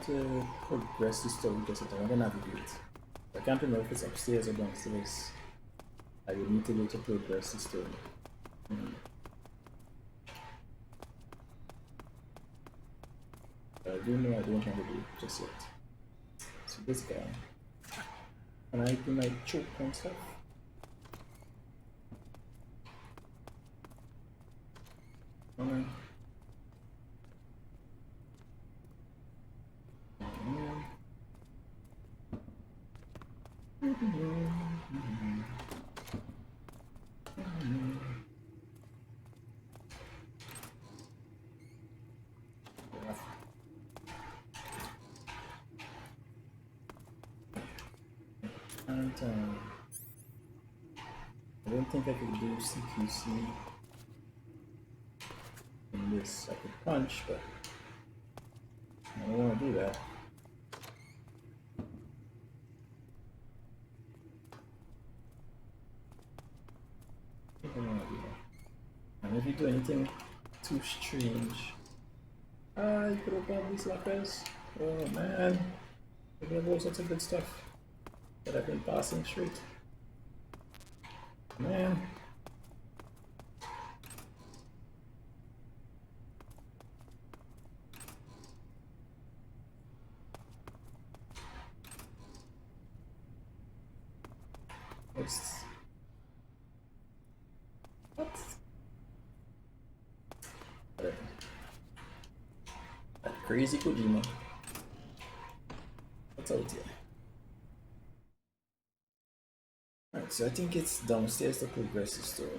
Speaker 1: to progress the story because I want to navigate. I can't remember if it's upstairs or downstairs. I would need to go to progress the story. I do know I don't want to do it just yet. So this guy. Can I do my choke and stuff? Alright. And I don't think I could do CQC in this. I could punch, but I don't want to do that. I don't want to do that. And if you do anything too strange, you could open up these lockers. Oh man, we have all sorts of good stuff that I've been passing straight. Man. What's... What? Crazy Kojima. What's out here? Alright, so I think it's downstairs to progress the story.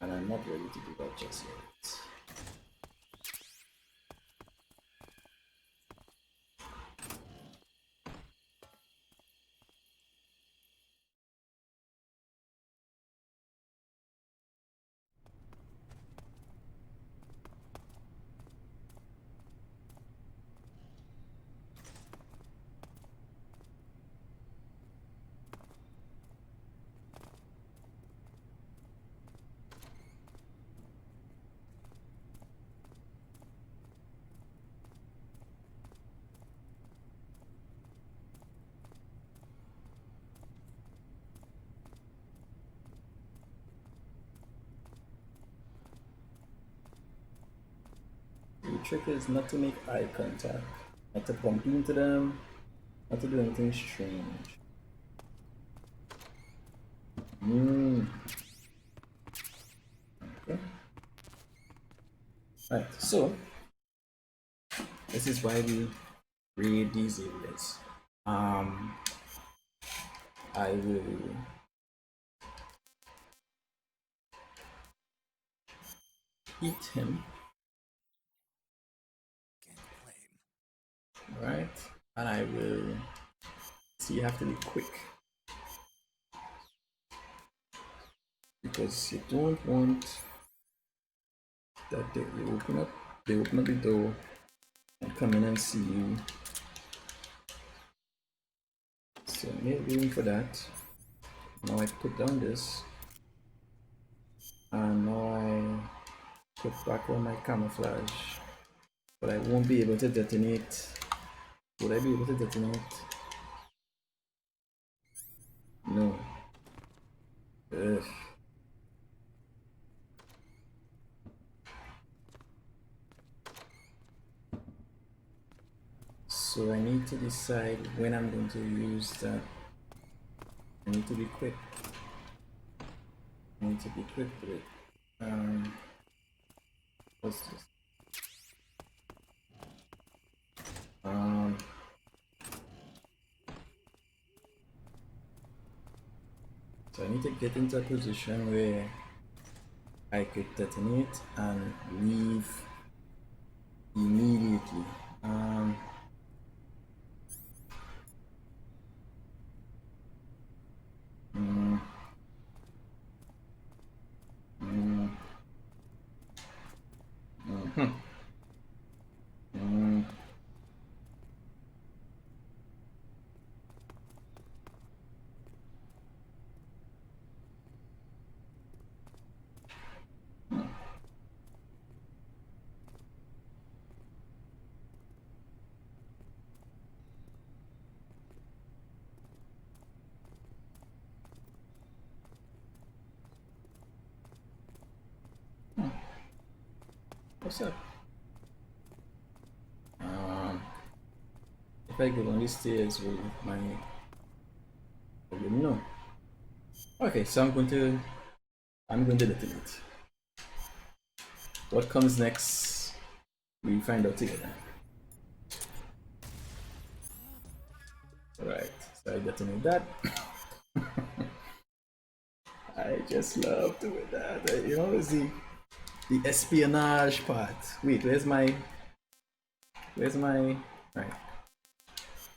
Speaker 1: And I'm not ready to do that just yet. The trick is not to make eye contact, not to bump into them, not to do anything strange. Okay. Right, so this is why we raid these areas. I will eat him. Right, and I will see. You have to be quick because you don't want that they open up the door and come in and see you. So make room for that. Now I put down this, and now I put back on my camouflage, but I won't be able to detonate. Would I be able to detonate? No. Ugh. So I need to decide when I'm going to use that. I need to be quick. I need to be quick with it. What's this? So I need to get into a position where I could detonate and leave immediately. What's up? If I go down these stairs with my, no. Okay, so I'm going to detonate. What comes next, we find out together. Alright, so I detonate that. I just love doing that. You know, it's the espionage part. Wait, where's my right?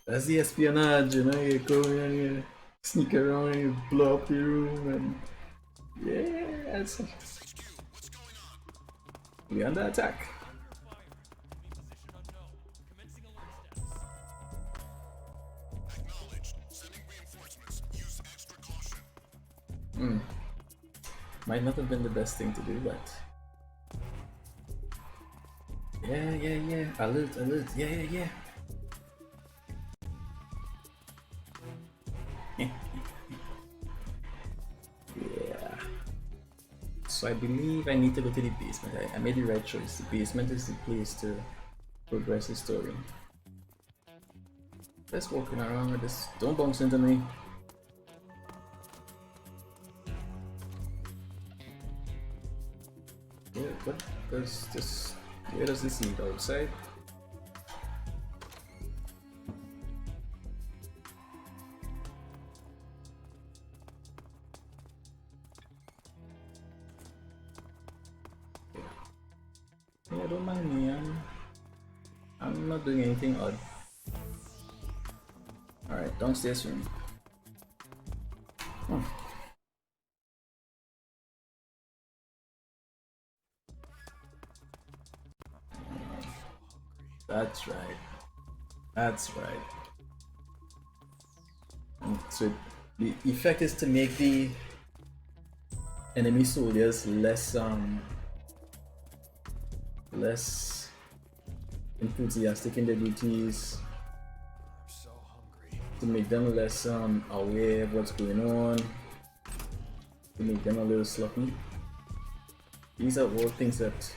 Speaker 1: That's the espionage, you know, you go in and you sneak around and you blow up the room and yeah, we under attack. Might not have been the best thing to do, but yeah. Alert. Yeah. Yeah. So I believe I need to go to the basement. I made the right choice. The basement is the place to progress the story. Just walking around with this. Don't bounce into me. Yeah, but because this Where does this lead? Outside? Yeah, don't mind me. I'm not doing anything odd. Alright, downstairs room. Oh. That's right. That's right. And so the effect is to make the enemy soldiers less enthusiastic in their duties,
Speaker 6: I'm so hungry.
Speaker 1: to make them less aware of what's going on, to make them a little sloppy. These are all things that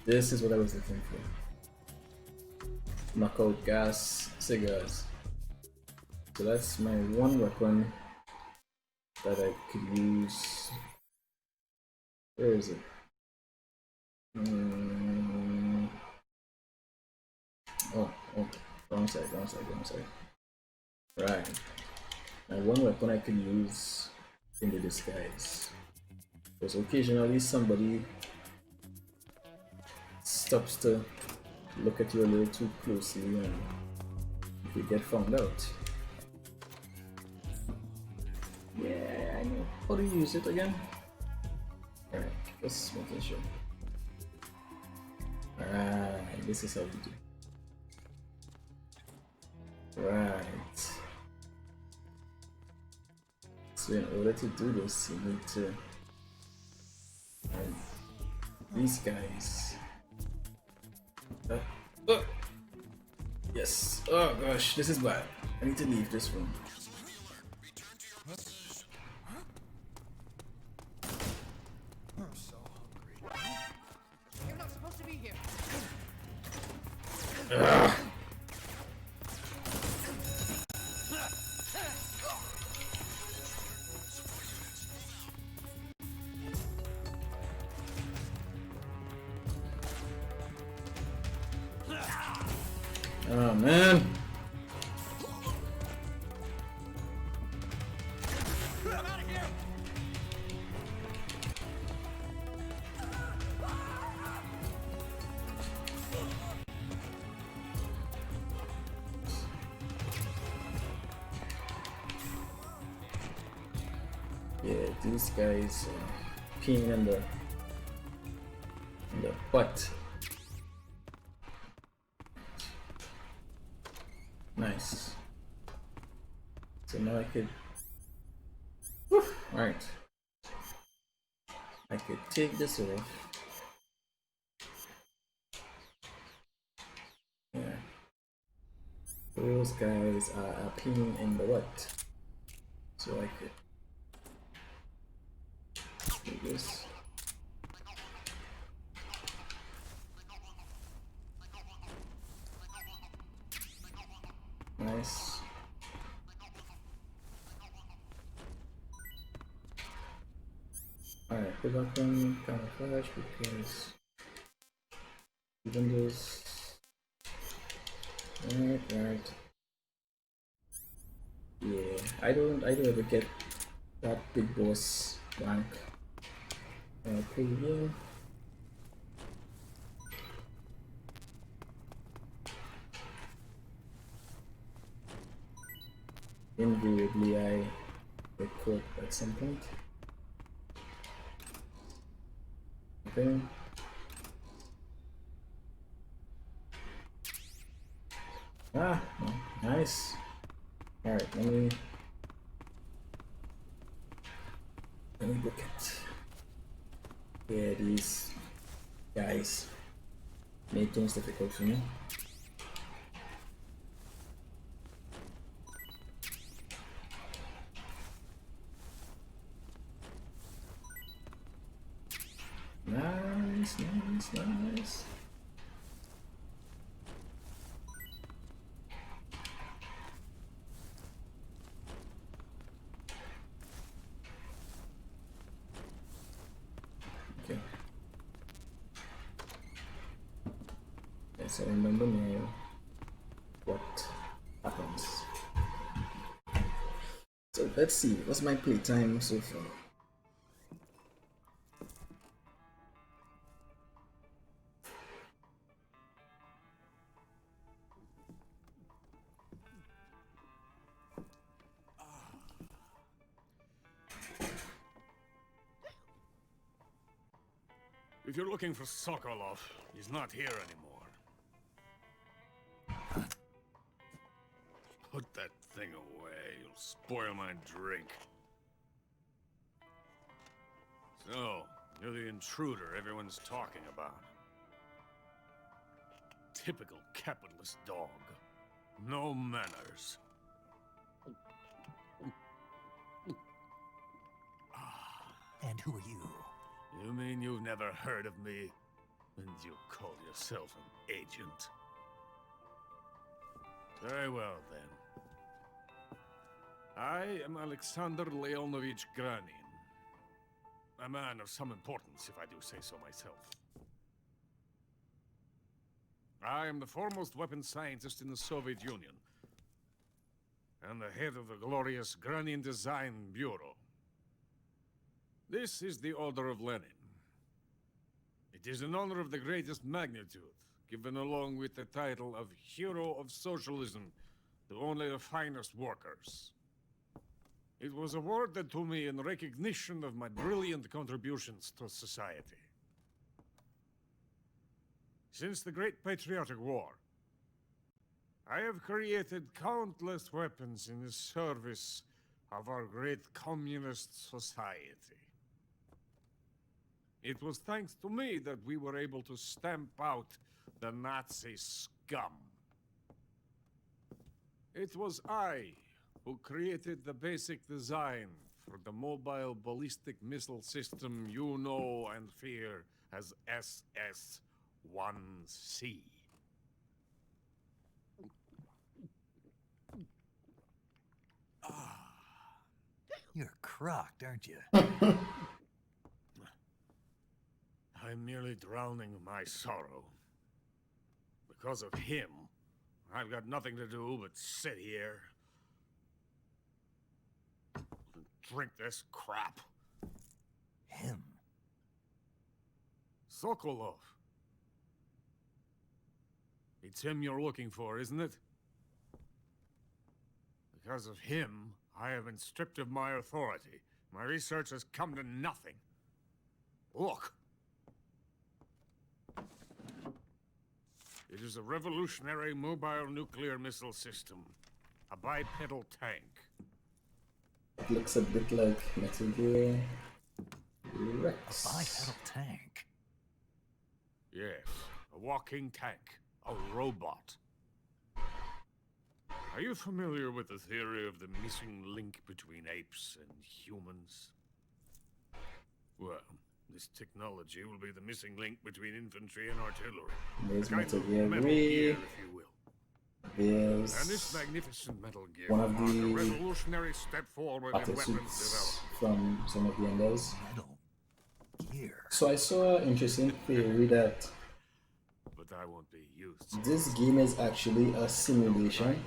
Speaker 1: this is what I was looking for. Knockout gas, cigars. So that's my one weapon that I could use. Where is it? Oh, wrong side. Right. Now one weapon I can use in the disguise. Because occasionally somebody stops to look at you a little too closely and if you get found out. Yeah, I know. How do you use it again? Alright, just making sure. Alright, this is how you do. Right. So in order to do this, you need to these guys. Yes. Oh gosh, this is bad. I need to leave this room.
Speaker 6: I'm so hungry.
Speaker 4: You're not supposed to be here.
Speaker 1: Oh man.
Speaker 4: I'm out of here.
Speaker 1: Yeah, these guys peeing in the butt. Nice. So now I could. Alright. I could take this off. Yeah. Those guys are peeing in the butt. So I could do this. Nice. Alright, put back on camouflage because even those. Right. Yeah, I don't ever get that big boss rank. Preview. Invariably I get caught at some point. Okay. Ah, oh, nice. Alright, let me book it. Yeah, these guys make things difficult for me. Nice. Okay. so I remember now what happens. So let's see, what's my playtime so far?
Speaker 3: If you're looking for Sokolov, he's not here anymore. Put that thing away. You'll spoil my drink. So, you're the intruder everyone's talking about. Typical capitalist dog. No manners.
Speaker 8: And who are you?
Speaker 3: You mean you've never heard of me? And you call yourself an agent? Very well, then. I am Alexander Leonovich Granin. A man of some importance, if I do say so myself. I am the foremost weapons scientist in the Soviet Union, and the head of the glorious Granin Design Bureau. This is the Order of Lenin. It is an honor of the greatest magnitude, given along with the title of Hero of Socialism to only the finest workers. It was awarded to me in recognition of my brilliant contributions to society. Since the Great Patriotic War, I have created countless weapons in the service of our great communist society. It was thanks to me that we were able to stamp out the Nazi scum. It was I who created the basic design for the mobile ballistic missile system you know and fear as SS-1C.
Speaker 8: You're crocked, aren't you?
Speaker 3: I'm merely drowning my sorrow. Because of him, I've got nothing to do but sit here and drink this crap.
Speaker 8: Him?
Speaker 3: Sokolov. It's him you're looking for, isn't it? Because of him, I have been stripped of my authority. My research has come to nothing. Look. It is a revolutionary mobile nuclear missile system. A bipedal tank.
Speaker 1: It looks a bit like Metal Gear Rex.
Speaker 8: A bipedal tank?
Speaker 3: Yes, a walking tank. A robot. Are you familiar with the theory of the missing link between apes and humans? Well, this technology will be the missing link between infantry and artillery.
Speaker 1: There's
Speaker 3: A kind
Speaker 1: Metal
Speaker 3: of
Speaker 1: Gear
Speaker 3: Metal
Speaker 1: Ray.
Speaker 3: Gear, if you will.
Speaker 1: There's
Speaker 3: And this magnificent Metal Gear
Speaker 1: one of
Speaker 3: marked a
Speaker 1: the
Speaker 3: revolutionary step forward in weapons
Speaker 1: battlesuits
Speaker 3: development.
Speaker 1: from some of the enders.
Speaker 8: Metal Gear.
Speaker 1: So I saw an interesting theory that
Speaker 3: But I won't be used.
Speaker 1: this game is actually a simulation,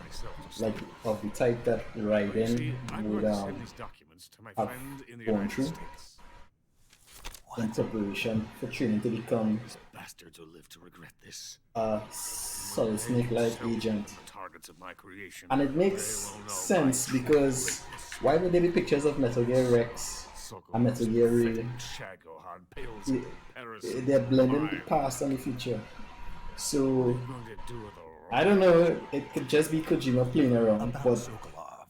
Speaker 1: like of the type that
Speaker 3: See,
Speaker 1: Raiden
Speaker 3: I'm
Speaker 1: would
Speaker 3: going to send these documents to my
Speaker 1: have
Speaker 3: friend in the
Speaker 1: gone
Speaker 3: United
Speaker 1: through.
Speaker 3: States.
Speaker 1: in preparation for training to become
Speaker 3: Bastards will live to regret this.
Speaker 1: a Solid Snake-like agent.
Speaker 3: The targets of my creation.
Speaker 1: And it makes
Speaker 3: They will know
Speaker 1: sense
Speaker 3: my true
Speaker 1: because
Speaker 3: greatness.
Speaker 1: why would there be pictures of Metal Gear Rex
Speaker 3: Sokolov,
Speaker 1: and Metal Gear Ray?
Speaker 3: Shagohod, Pales,
Speaker 1: Yeah,
Speaker 3: Paris,
Speaker 1: They're blending the
Speaker 3: Mine.
Speaker 1: past and the future. So
Speaker 3: What are you going to do with the
Speaker 1: I don't know, it could just be Kojima playing around,
Speaker 8: About
Speaker 1: but
Speaker 8: Sokolov.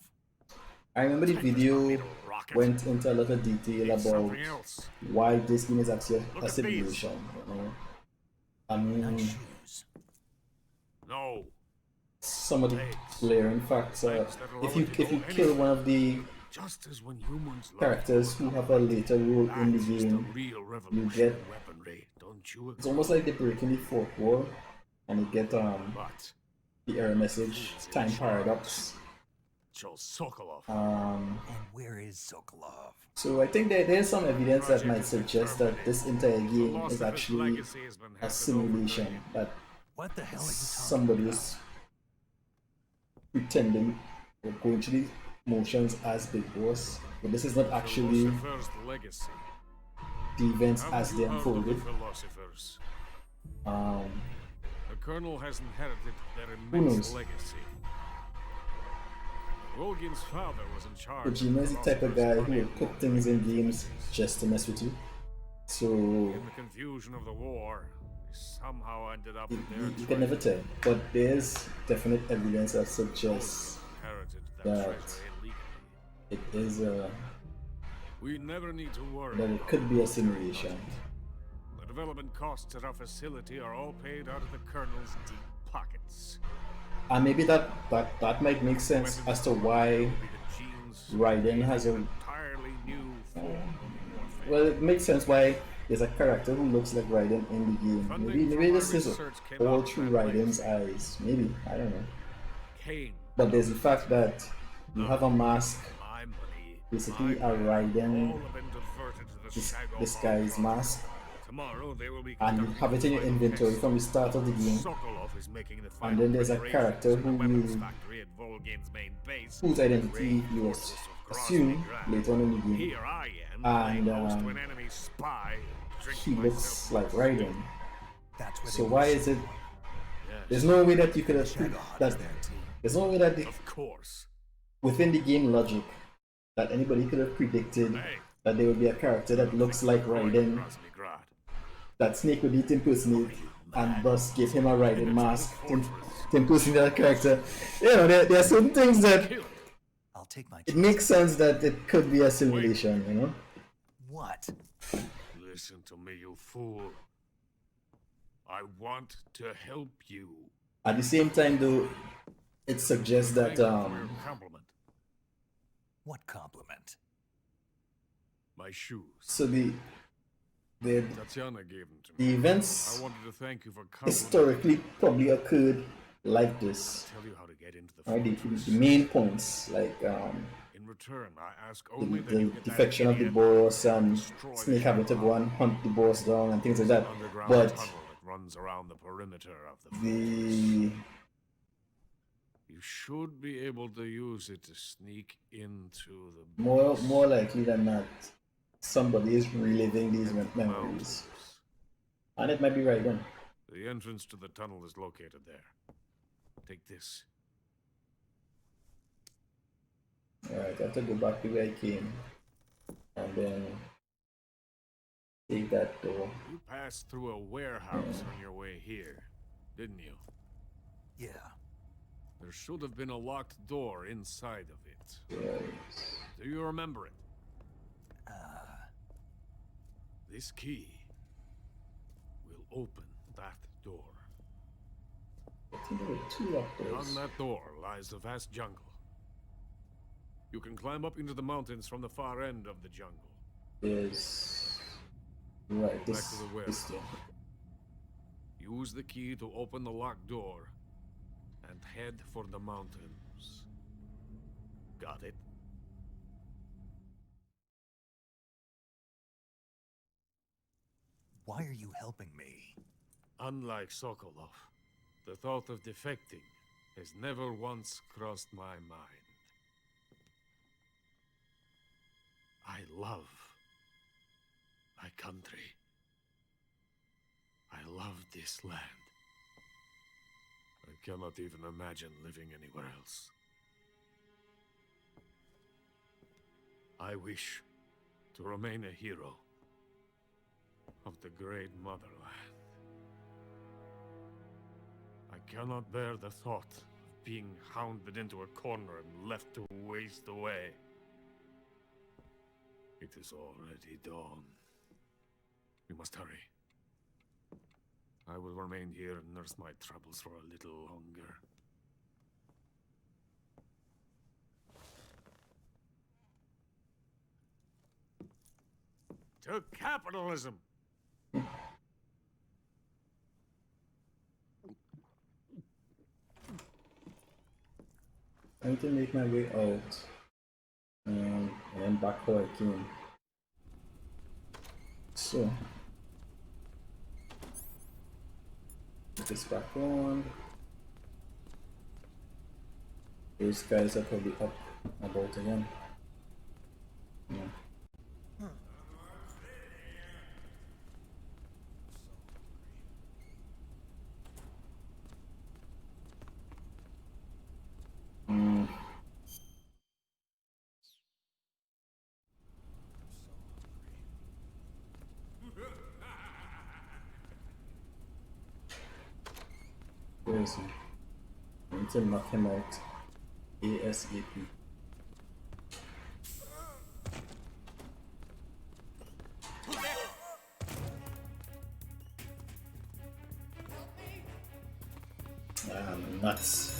Speaker 1: I remember the video
Speaker 3: rocket?
Speaker 1: went into a lot of detail
Speaker 3: It's
Speaker 1: about
Speaker 3: something else.
Speaker 1: why this game is actually
Speaker 3: Look
Speaker 1: a
Speaker 3: at
Speaker 1: simulation. You know? I
Speaker 8: Nice
Speaker 1: mean,
Speaker 8: shoes.
Speaker 3: No.
Speaker 1: some of the glaring facts are if you kill one of the
Speaker 3: Just as when humans love
Speaker 1: characters who have a later role in the
Speaker 3: that's just
Speaker 1: game,
Speaker 3: real
Speaker 1: you
Speaker 3: revolutionary
Speaker 1: get
Speaker 3: weaponry, don't you
Speaker 1: it's
Speaker 3: agree?
Speaker 1: almost like they're breaking the fourth wall and you get
Speaker 3: But
Speaker 1: the error message, time paradox.
Speaker 3: Joe Sokolov.
Speaker 8: And where is Sokolov?
Speaker 1: So I think that there's some evidence that might suggest that this entire game is actually a simulation, that
Speaker 8: What the hell are you talking
Speaker 1: somebody is pretending or going through the motions as Big Boss, but this is not actually
Speaker 3: Philosopher's legacy.
Speaker 1: the events
Speaker 3: Haven't
Speaker 1: as
Speaker 3: you
Speaker 1: they
Speaker 3: heard of
Speaker 1: unfolded.
Speaker 3: the philosophers?
Speaker 1: Um,
Speaker 3: The Colonel has inherited their
Speaker 1: Who
Speaker 3: immense
Speaker 1: knows?
Speaker 3: legacy. Logan's father was in charge.
Speaker 1: Kojima is the type of guy who will put things in games just to mess with you. So
Speaker 3: In the confusion of the war, they somehow ended up in their
Speaker 1: you can never tell. But there's definite evidence that suggests
Speaker 3: inherited that
Speaker 1: that
Speaker 3: treasure illegally.
Speaker 1: it is
Speaker 3: We never need to worry.
Speaker 1: that it could be a simulation.
Speaker 3: The development costs at our facility are all paid out of the Colonel's deep pockets.
Speaker 1: And maybe that might make sense as to why Raiden has a
Speaker 3: entirely new form of warfare.
Speaker 1: well, it makes sense why there's a character who looks like Raiden in the game. Maybe this is all through Raiden's eyes. Maybe, I don't know.
Speaker 3: Kane,
Speaker 1: But there's the fact that you have a mask,
Speaker 3: my money,
Speaker 1: basically
Speaker 3: my
Speaker 1: a Raiden
Speaker 3: all have been diverted to the Shadow
Speaker 1: disguised
Speaker 3: Hall.
Speaker 1: mask,
Speaker 3: Tomorrow they will be
Speaker 1: and you have it in your inventory from the start of the game.
Speaker 3: Sokolov is making the
Speaker 1: And then there's a
Speaker 3: final
Speaker 1: character who
Speaker 3: preparations
Speaker 1: you-
Speaker 3: at the weapons factory at Volgin's main base.
Speaker 1: whose identity
Speaker 3: Great
Speaker 1: you
Speaker 3: fortress of
Speaker 1: assume
Speaker 3: Grozny
Speaker 1: later on in the game.
Speaker 3: Here I am,
Speaker 1: And,
Speaker 3: laying host to an enemy spy,
Speaker 1: He
Speaker 3: drinking
Speaker 1: looks
Speaker 3: myself
Speaker 1: like
Speaker 3: to sleep.
Speaker 1: Raiden.
Speaker 8: That's where
Speaker 1: So
Speaker 8: they
Speaker 1: why
Speaker 8: lose
Speaker 1: is it?
Speaker 3: Yes,
Speaker 1: There's no way that you could have
Speaker 8: Shadowheart
Speaker 1: that.
Speaker 8: is there too.
Speaker 1: There's no way that
Speaker 3: of course.
Speaker 1: within the game logic that anybody could have predicted
Speaker 3: Hey.
Speaker 1: that there would be a character that looks like Raiden,
Speaker 3: Groznygrad.
Speaker 1: that Snake would need to impersonate, and thus give him a Raiden mask to impersonate that character. You know, there are certain things that
Speaker 3: Kill it.
Speaker 8: I'll take my
Speaker 1: it
Speaker 8: chance.
Speaker 1: makes sense that it could be a simulation, you know?
Speaker 8: What?
Speaker 3: Listen to me, you fool. I want to help you.
Speaker 1: At the same time, though, it suggests that
Speaker 3: Thank you for your compliment.
Speaker 8: What compliment?
Speaker 3: My shoes.
Speaker 1: so the
Speaker 3: Tatiana gave them to
Speaker 1: the
Speaker 3: me. I
Speaker 1: events
Speaker 3: wanted to thank you for complimenting.
Speaker 1: historically probably occurred like this.
Speaker 3: Tell you how to get into the
Speaker 1: Right?
Speaker 3: fortress.
Speaker 1: The main points like
Speaker 3: In return, I ask only that
Speaker 1: the
Speaker 3: you get that
Speaker 1: defection of the
Speaker 3: idiot
Speaker 1: boss and
Speaker 3: destroy
Speaker 1: Snake
Speaker 3: the
Speaker 1: having to go and hunt the boss down and things like that.
Speaker 3: underground
Speaker 1: But
Speaker 3: tunnel that runs around the perimeter of the
Speaker 1: the
Speaker 3: You should be able to use it to sneak into the
Speaker 1: more likely than not, somebody is reliving these memories,
Speaker 3: mountains.
Speaker 1: and it might be right then.
Speaker 3: The entrance to the tunnel is located there. Take this.
Speaker 1: Alright, I have to go back to where I came, and then take that door.
Speaker 3: You passed through a warehouse on your way here, didn't you?
Speaker 8: Yeah.
Speaker 3: There should have been a locked door inside of it.
Speaker 1: Right.
Speaker 3: Do you remember it? This key will open that door.
Speaker 1: I think there were two locked doors.
Speaker 3: Beyond that door lies a vast jungle. You can climb up into the mountains from the far end of the jungle.
Speaker 1: There's right
Speaker 3: Back
Speaker 1: this
Speaker 3: to the
Speaker 1: this
Speaker 3: warehouse.
Speaker 1: thing.
Speaker 3: Use the key to open the locked door and head for the mountains. Got it?
Speaker 8: Why are you helping me?
Speaker 3: Unlike Sokolov, the thought of defecting has never once crossed my mind. I love my country. I love this land. I cannot even imagine living anywhere else. I wish to remain a hero of the great motherland. I cannot bear the thought of being hounded into a corner and left to waste away. It is already dawn. We must hurry. I will remain here and nurse my troubles for a little longer. To capitalism!
Speaker 1: I need to make my way out, and then back how I came. So put this back on. These guys are probably up about again. Yeah. Where is he? I need to knock him out ASAP. Nuts.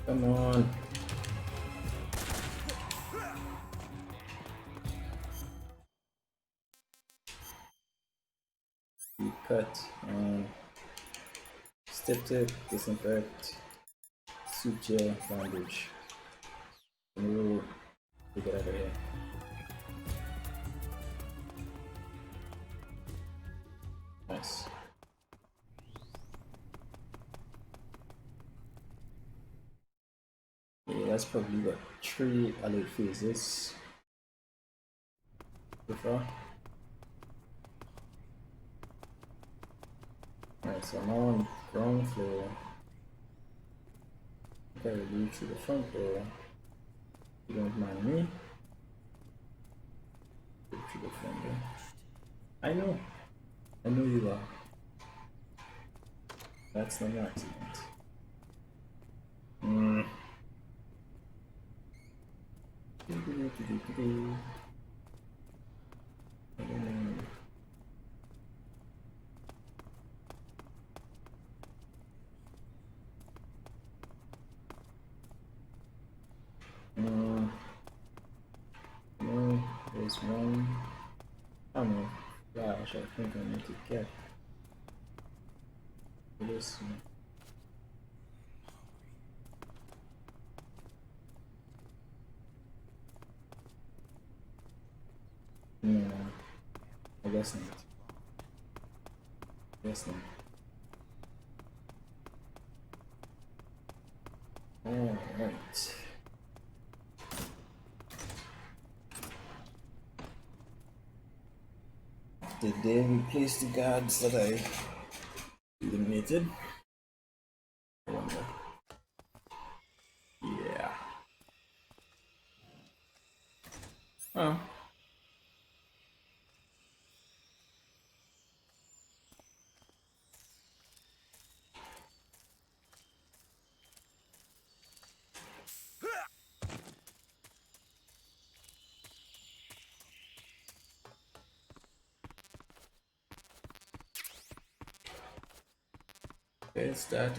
Speaker 1: Come on. You cut and step tip, disinfect, suture, bandage. And we'll get out of here. Nice. Yeah, that's probably got 3 alert phases so far. Alright, so I'm on ground floor. Gotta leave through the front door. You don't mind me? Go through the front door. I know you are. That's not an accident. No, there's one. I don't know. Gosh, I think I need to get this one. No, I guess not. Guess not. Alright. Did they replace the guards that I eliminated? I wonder. Yeah. Oh. It's that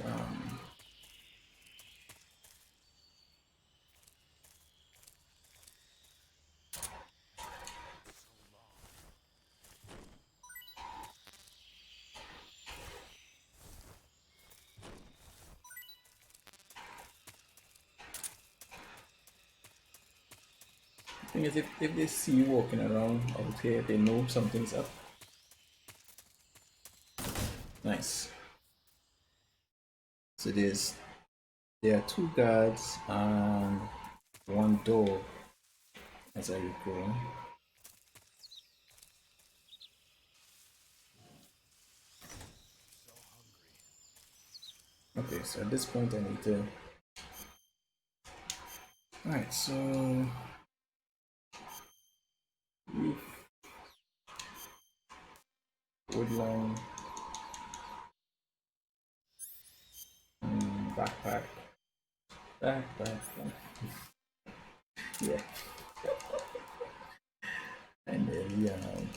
Speaker 1: thing is, if they see you walking around out here, they know something's up. Nice. So there are 2 guards and 1 door, as I recall. Okay, so at this point I need to. Alright, so woodline, backpack. Yeah. And then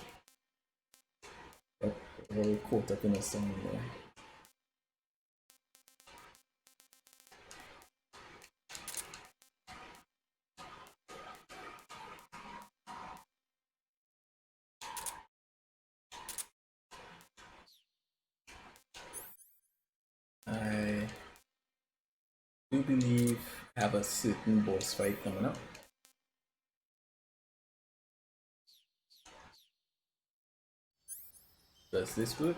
Speaker 1: got very caught up in a song there. do believe I have a certain boss fight coming up. Does this work?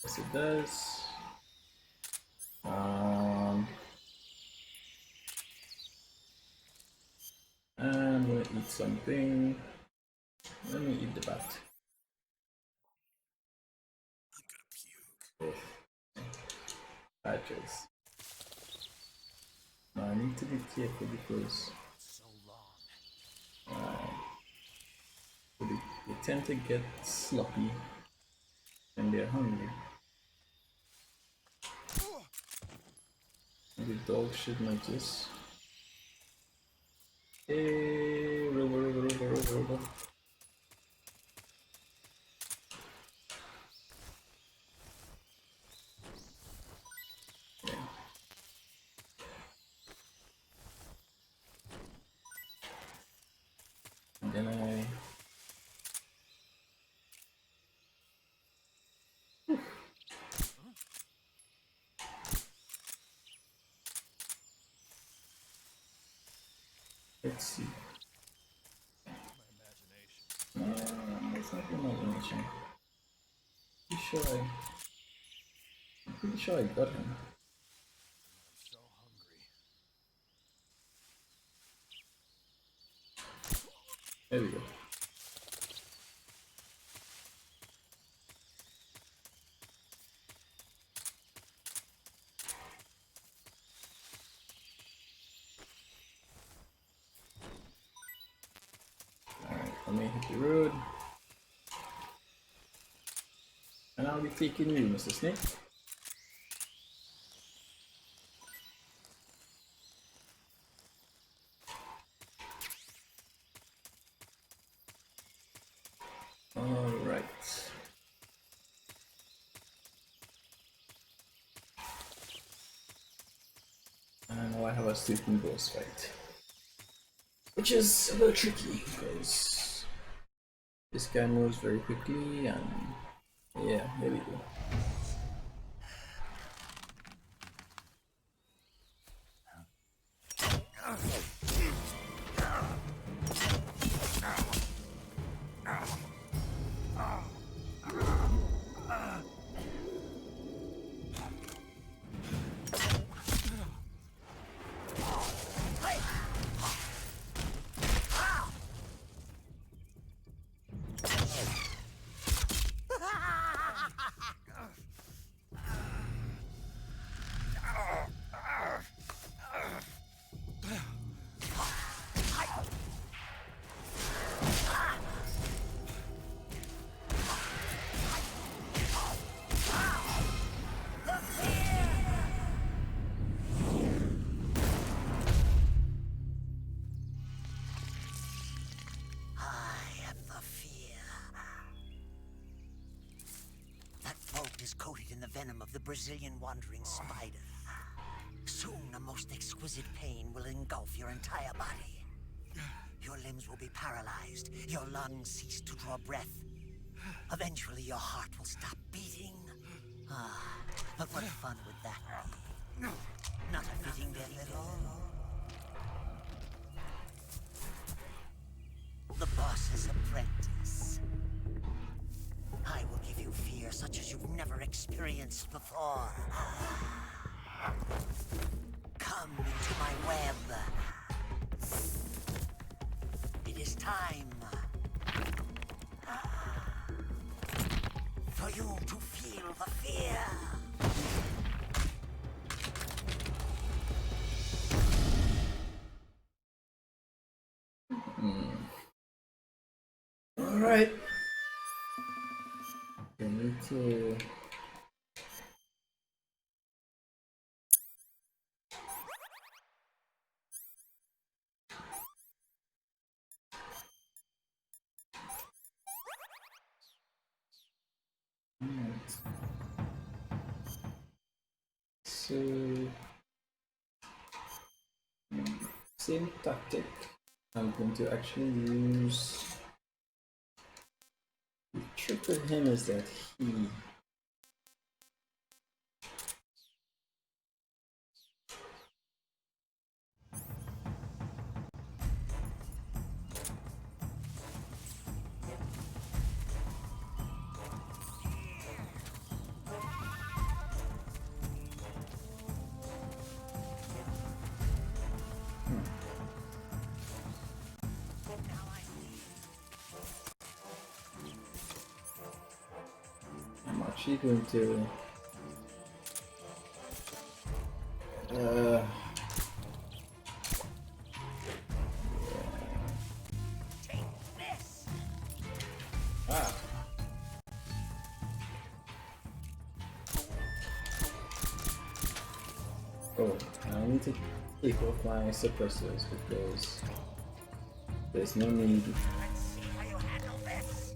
Speaker 1: Yes, it does. I'm gonna eat something. Let me eat the bat. Bad choice. Now I need to be careful because they tend to get sloppy when they're hungry. The dog should notice. Hey, rover. Yeah. And then let's see. It's not imagination. I'm pretty sure I got him.
Speaker 6: So hungry.
Speaker 1: There we go. Alright, let me hit the road. And I'll be taking you, Mr. Snake. Alright. And now I have a certain boss fight. Which is a little tricky because this guy moves very quickly and yeah, here we go.
Speaker 9: Is coated in the venom of the Brazilian wandering spider. Soon a most exquisite pain will engulf your entire body. Your limbs will be paralyzed, your lungs cease to draw breath. Eventually your heart will stop beating. But what fun would that be? Not a fitting death at all. The boss's apprentice. I will give you fear such as you've never experienced before. Come into my web. It is time for you to feel the fear.
Speaker 1: All right. I need to. So, same tactic. I'm going to actually use. The trick with him is that he actually going to ah. Oh, I need to take off my suppressors because there's no need.
Speaker 9: Let's see how you handle this.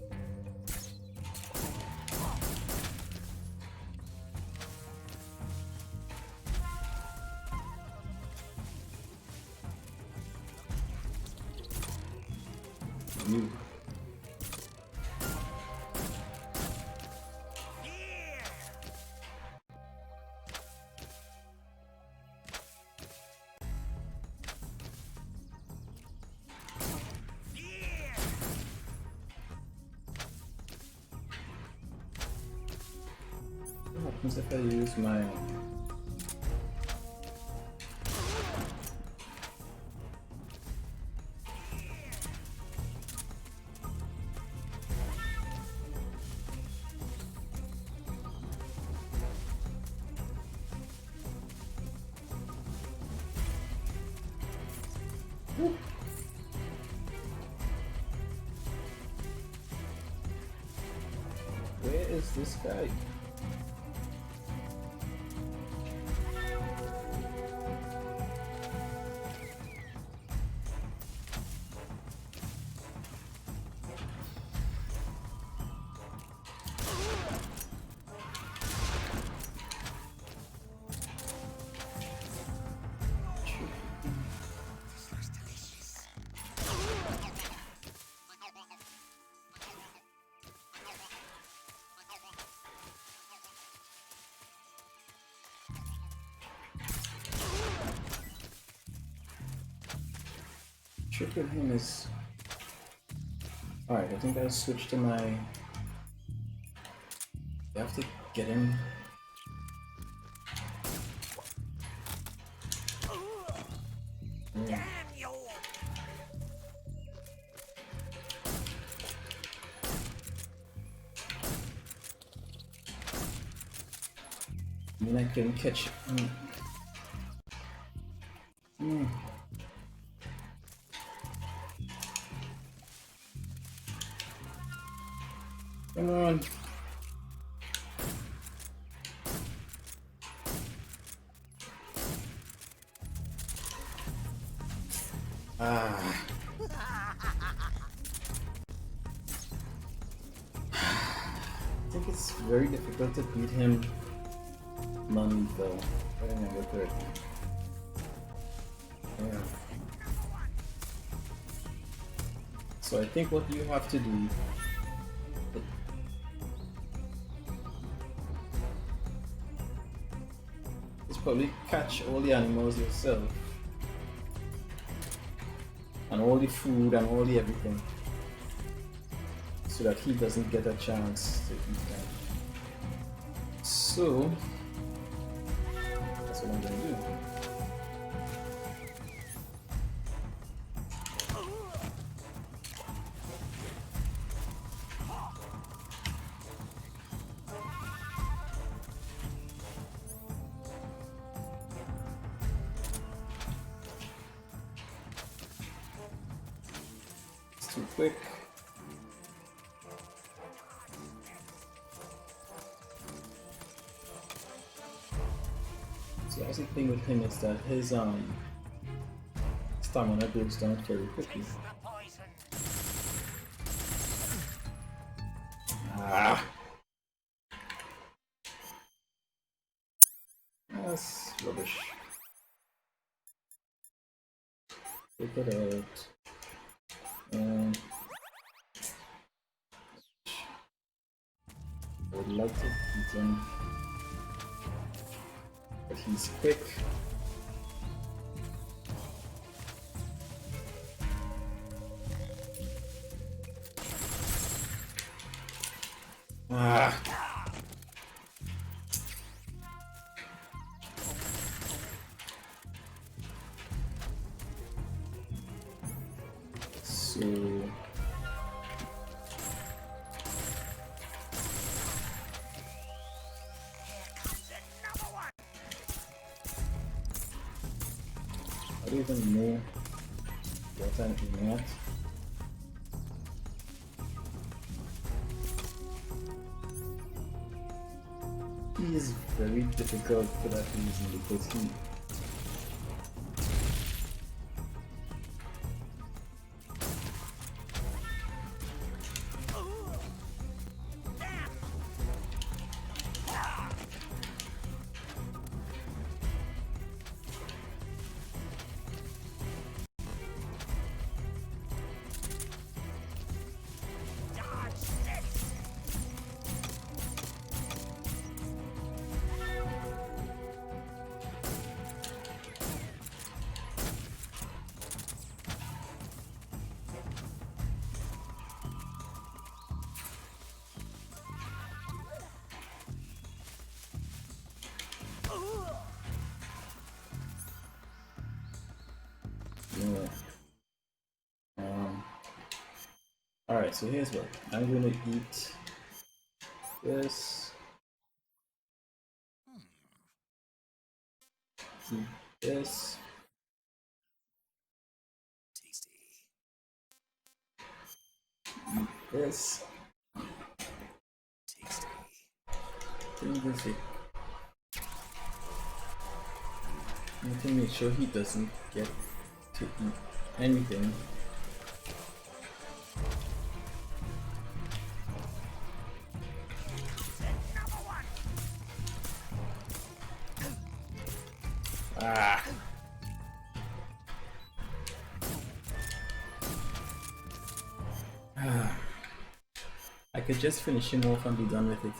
Speaker 1: You.
Speaker 9: Here. Here.
Speaker 1: What happens if I use my Where is this guy?
Speaker 9: This looks delicious.
Speaker 1: Trick with him is alright. I think I'll switch to my. You have to get him.
Speaker 9: Damn you!
Speaker 1: I mean, I can catch. Come on. Ah. I think it's very difficult to beat him non-lethal. I remember correctly. Yeah. So I think what you have to do is probably catch all the animals yourself. And all the food and all the everything. So that he doesn't get a chance to eat them. So that's what I'm gonna do. It's too quick. So that's the thing with him is that his stamina goes down very quickly.
Speaker 9: The poison.
Speaker 1: Ah. That's rubbish. Take it out. And I would like to beat him, but he's quick. Ah. So don't even know what I'm aiming at. He is very difficult for that reason because he Alright, so here's what I'm gonna eat this, eat this,
Speaker 8: Tasty.
Speaker 1: eat this.
Speaker 8: Tasty.
Speaker 1: Think this it. I need to make sure he doesn't get to eat anything. Ah. I could just finish him off and be done with it.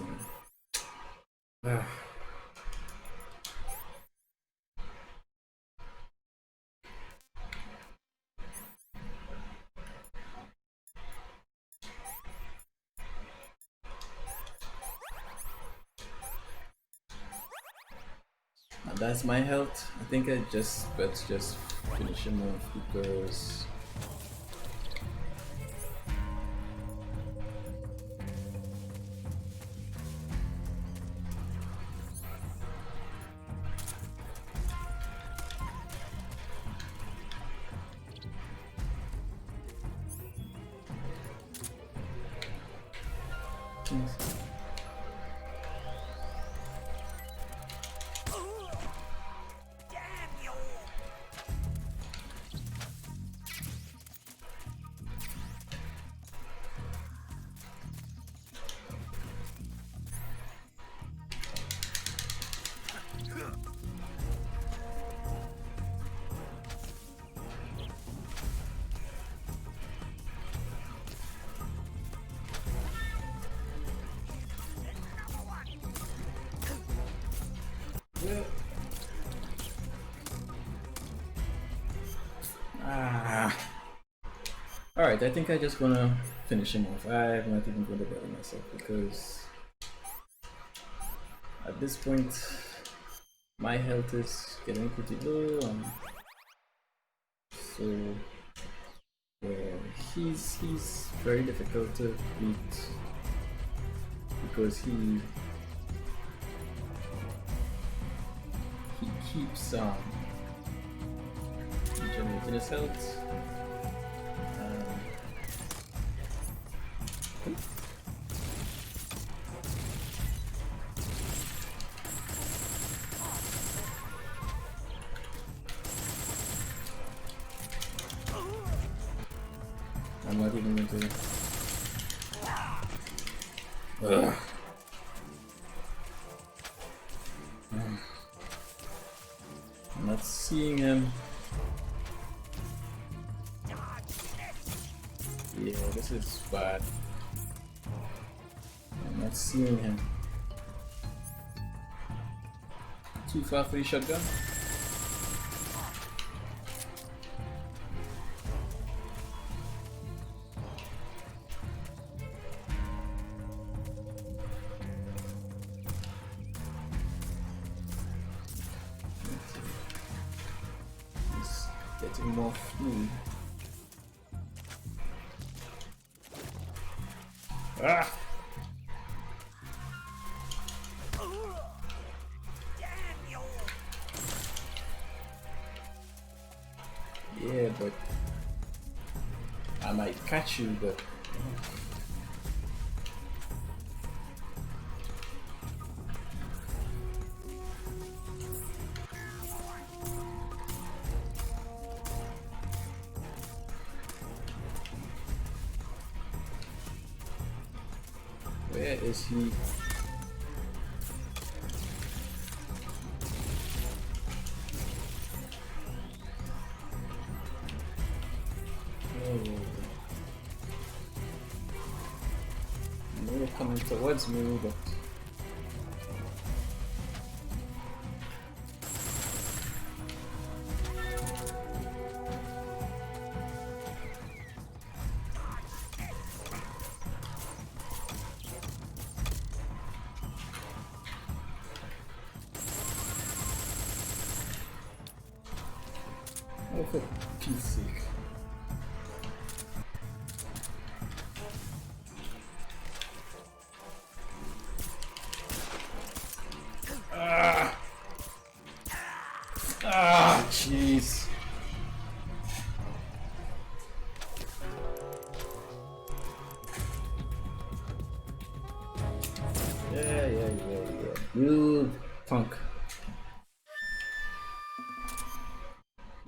Speaker 1: That's my health. I think let's just finish him off because Alright, I think I just gonna finish him off. I'm not even going to bother myself because at this point my health is getting pretty low, so yeah, he's very difficult to beat because he keeps regenerating his health. I'm not even going to. I'm not seeing him. Yeah, this is bad. I'm not seeing him. Too far for the shotgun. He's getting more food. Ah! but I might catch you, but where is he? No coming towards me, but oh, for Pete's sake. Ah, jeez. Yeah. You punk.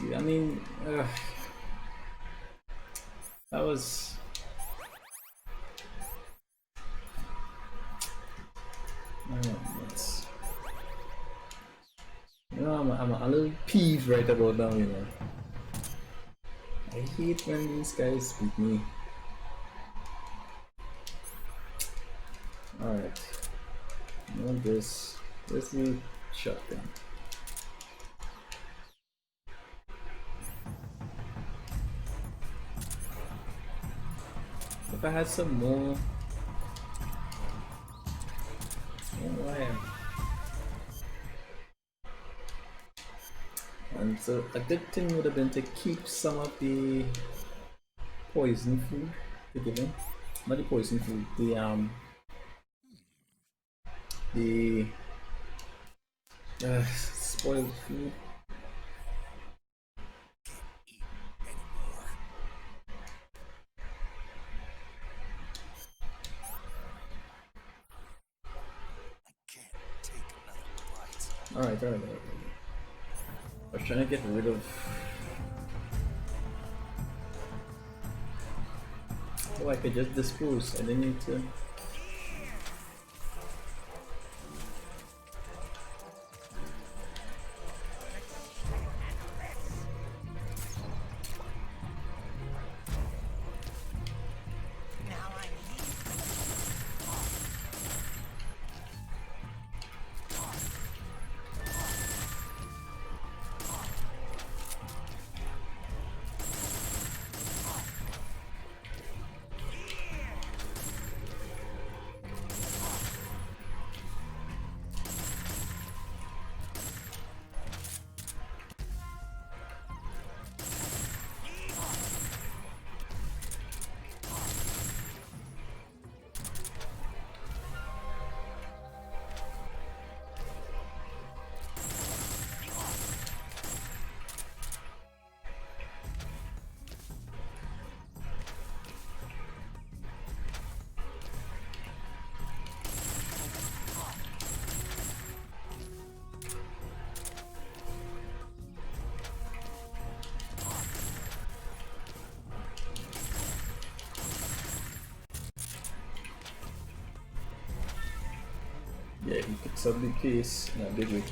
Speaker 1: Yeah, I mean, that was. It's, you know, I'm a little peeved right about now, you know. I hate when these guys beat me. Alright. You know this. This is shotgun. If I had some more. Oh, I am. And so a good thing would have been to keep some of the poison food together. Not the poison food, the spoiled food. Alright. I was trying to get rid of. Oh, I could just dispose. I didn't need to. Yeah, he picks up the case in a big way.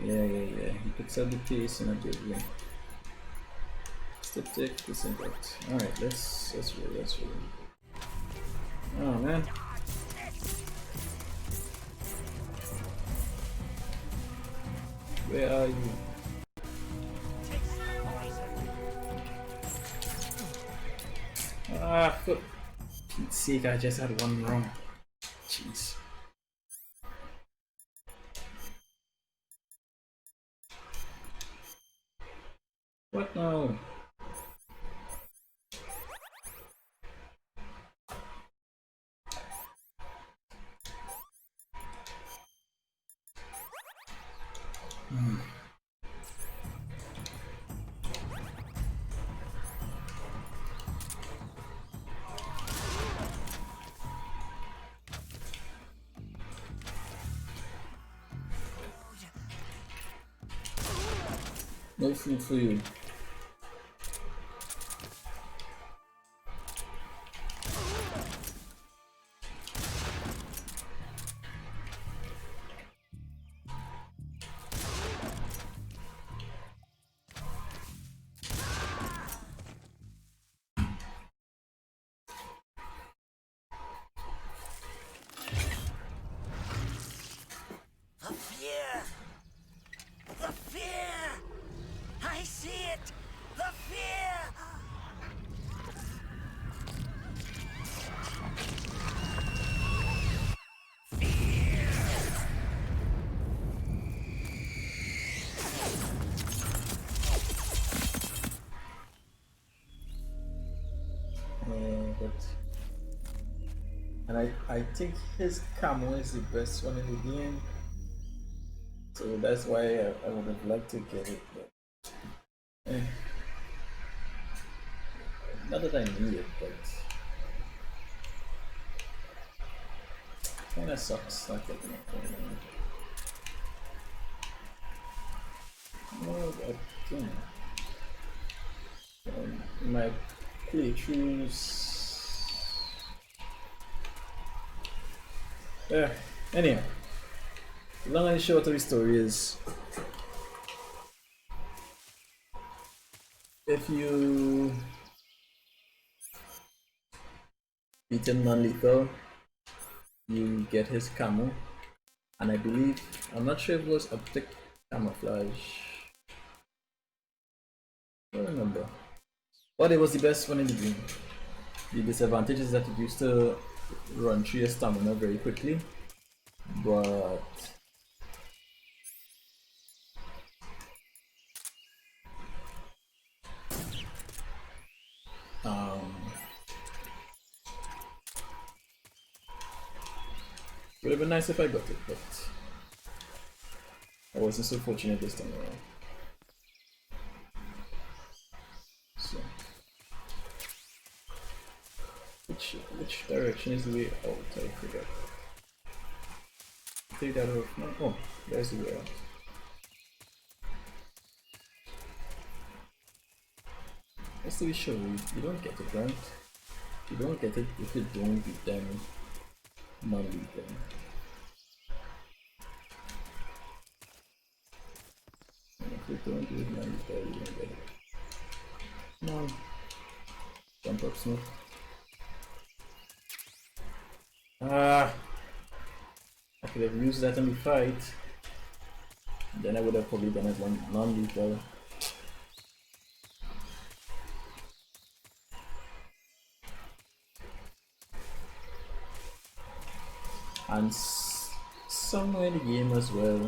Speaker 1: Yeah. He picks up the case in a big way. Let's take this impact. Alright, let's roll. Oh man. Where are you? Ah, for Pete's sake, I just had one wrong. Jeez. What now? No food for you.
Speaker 9: The fear! The fear! I see it! The fear!
Speaker 1: But and I think his camo is the best one in the game, so that's why I would have liked to get it. But not that I need it, but kind of sucks not getting it. No, but you know, my playthroughs. Anyhow, the long and short of the story is, if you beat him non-lethal, you get his camo, and I believe, I'm not sure if it was optic camouflage, I don't remember, but it was the best one in the game. The disadvantage is that it used to run through your stamina very quickly, but would have been nice if I got it, but I wasn't so fortunate this time around. So, which direction is the way out? I forgot. Take that off. No, oh, there's the way out. Just to be sure, you don't get it, right? You don't get it if you don't beat them, non-beat them. And if you don't do it non-beat them, you don't get it. Come on. Jump up, Snoop. Ah! I could have used that in the fight. Then I would have probably done it non-lethal. And somewhere in the game as well,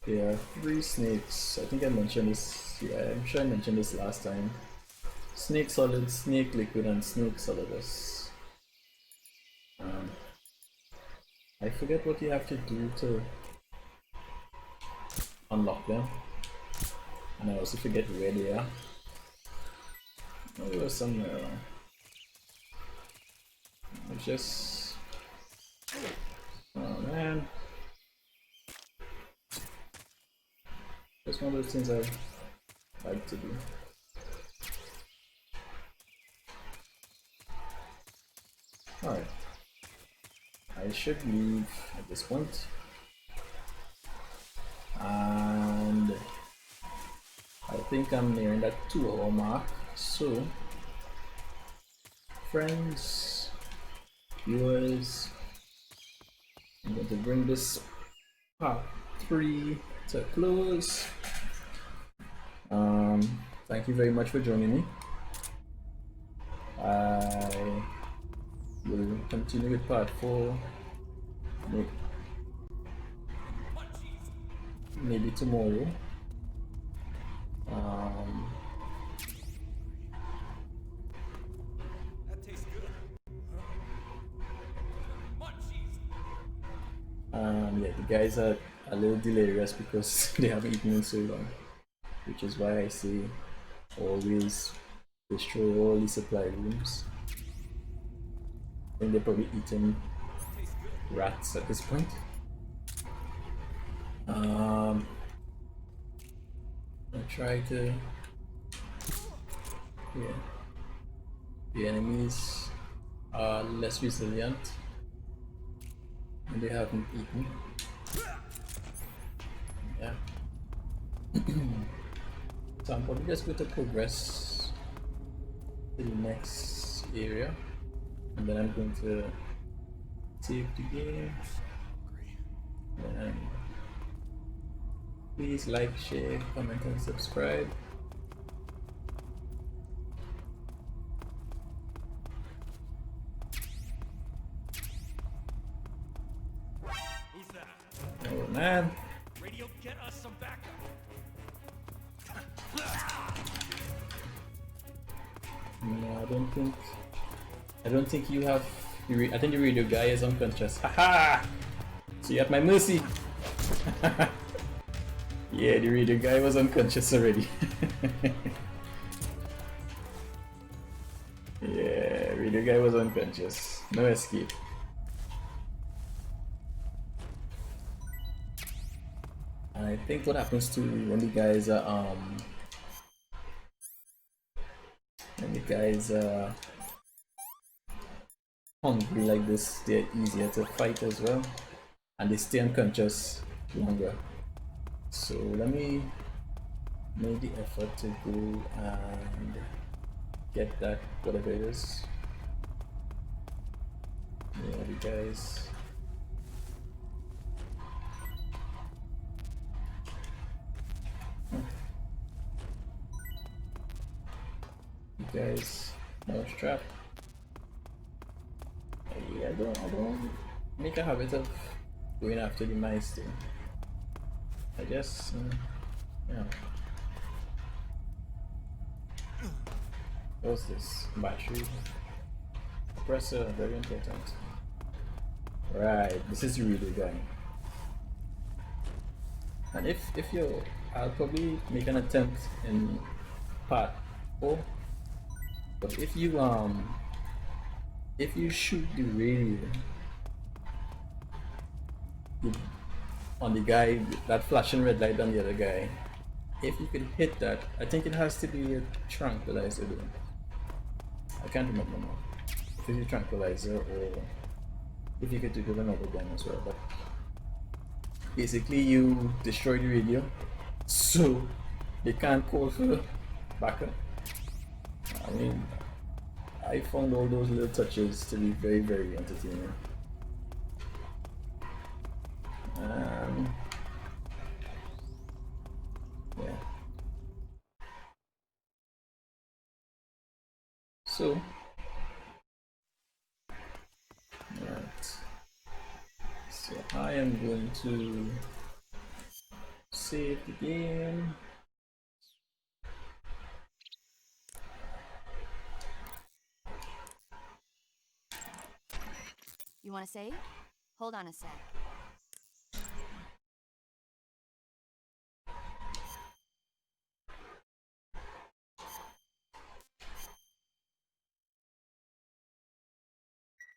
Speaker 1: there are 3 snakes. I think I mentioned this, yeah, I'm sure I mentioned this last time. Snake Solid, Snake Liquid, and Snake Solidus. I forget what you have to do to unlock them, and I also forget where they are. Oh, they were somewhere around. It's just... oh man. Just one of those things I like to do. Alright. I should leave at this point. And I think I'm nearing that 2-hour mark. So, friends, viewers, I'm going to bring this part 3 to a close. Thank you very much for joining me. I will continue with part 4 maybe tomorrow.
Speaker 4: That tastes good. Munchies.
Speaker 1: Yeah, the guys are a little delirious because they haven't eaten in so long, which is why I say always destroy all the supply rooms. I think they're probably eating rats at this point. I try to. Yeah. The enemies are less resilient and they haven't eaten. Yeah. So I'm probably just going to progress to the next area and then I'm going to save the game. And please like, share, comment and subscribe.
Speaker 4: Who's that?
Speaker 1: Oh man.
Speaker 4: Radio, get us some backup.
Speaker 1: No, I don't think you have. I think the radio guy is unconscious. Haha! So you at my mercy. Yeah, the radio guy was unconscious already. Yeah, radio guy was unconscious. No escape. And I think what happens to when the guys are hungry like this, they're easier to fight as well, and they stay unconscious longer. So let me make the effort to go and get that, whatever it is. Yeah, the guys. You guys, mouse trap. I don't make a habit of going after the mice thing. I just, yeah. What's this? Battery. Compressor, very important. Right, this is really going. And if you, I'll probably make an attempt in part 4. But if you shoot the radio on the guy, that flashing red light on the other guy, if you could hit that, I think it has to be a tranquilizer though. I can't remember now. If it's a tranquilizer or if you could do it with another gun as well. But basically you destroy the radio so they can't call for backup. I mean, I found all those little touches to be very, very entertaining. Yeah. So, right. So I am going to save the game.
Speaker 10: You want to save? Hold on a sec.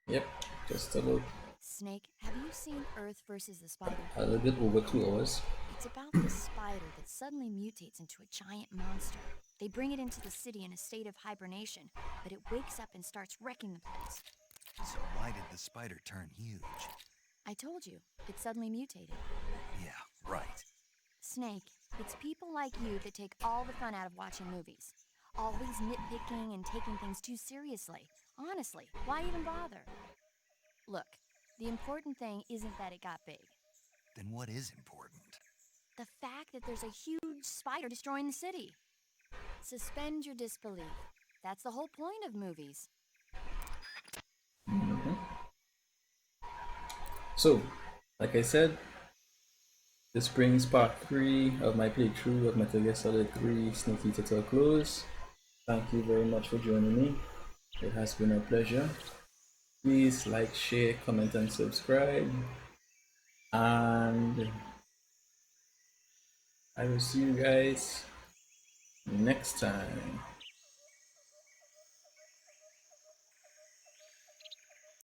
Speaker 1: Yep, just about
Speaker 10: Snake, have you seen Earth versus the Spider?
Speaker 1: a little bit over 2 hours.
Speaker 10: It's about this spider that suddenly mutates into a giant monster. They bring it into the city in a state of hibernation, but it wakes up and starts wrecking the place.
Speaker 8: So why did the spider turn huge?
Speaker 10: I told you, it suddenly mutated.
Speaker 8: Yeah, right.
Speaker 10: Snake, it's people like you that take all the fun out of watching movies. Always nitpicking and taking things too seriously. Honestly, why even bother? Look, the important thing isn't that it got big.
Speaker 8: Then what is important?
Speaker 10: The fact that there's a huge spider destroying the city. Suspend your disbelief. That's the whole point of movies.
Speaker 1: So, like I said, this brings part 3 of my playthrough of Metal Gear Solid 3 Snake Eater to a close. Thank you very much for joining me. It has been a pleasure. Please like, share, comment and subscribe. And I will see you guys next time.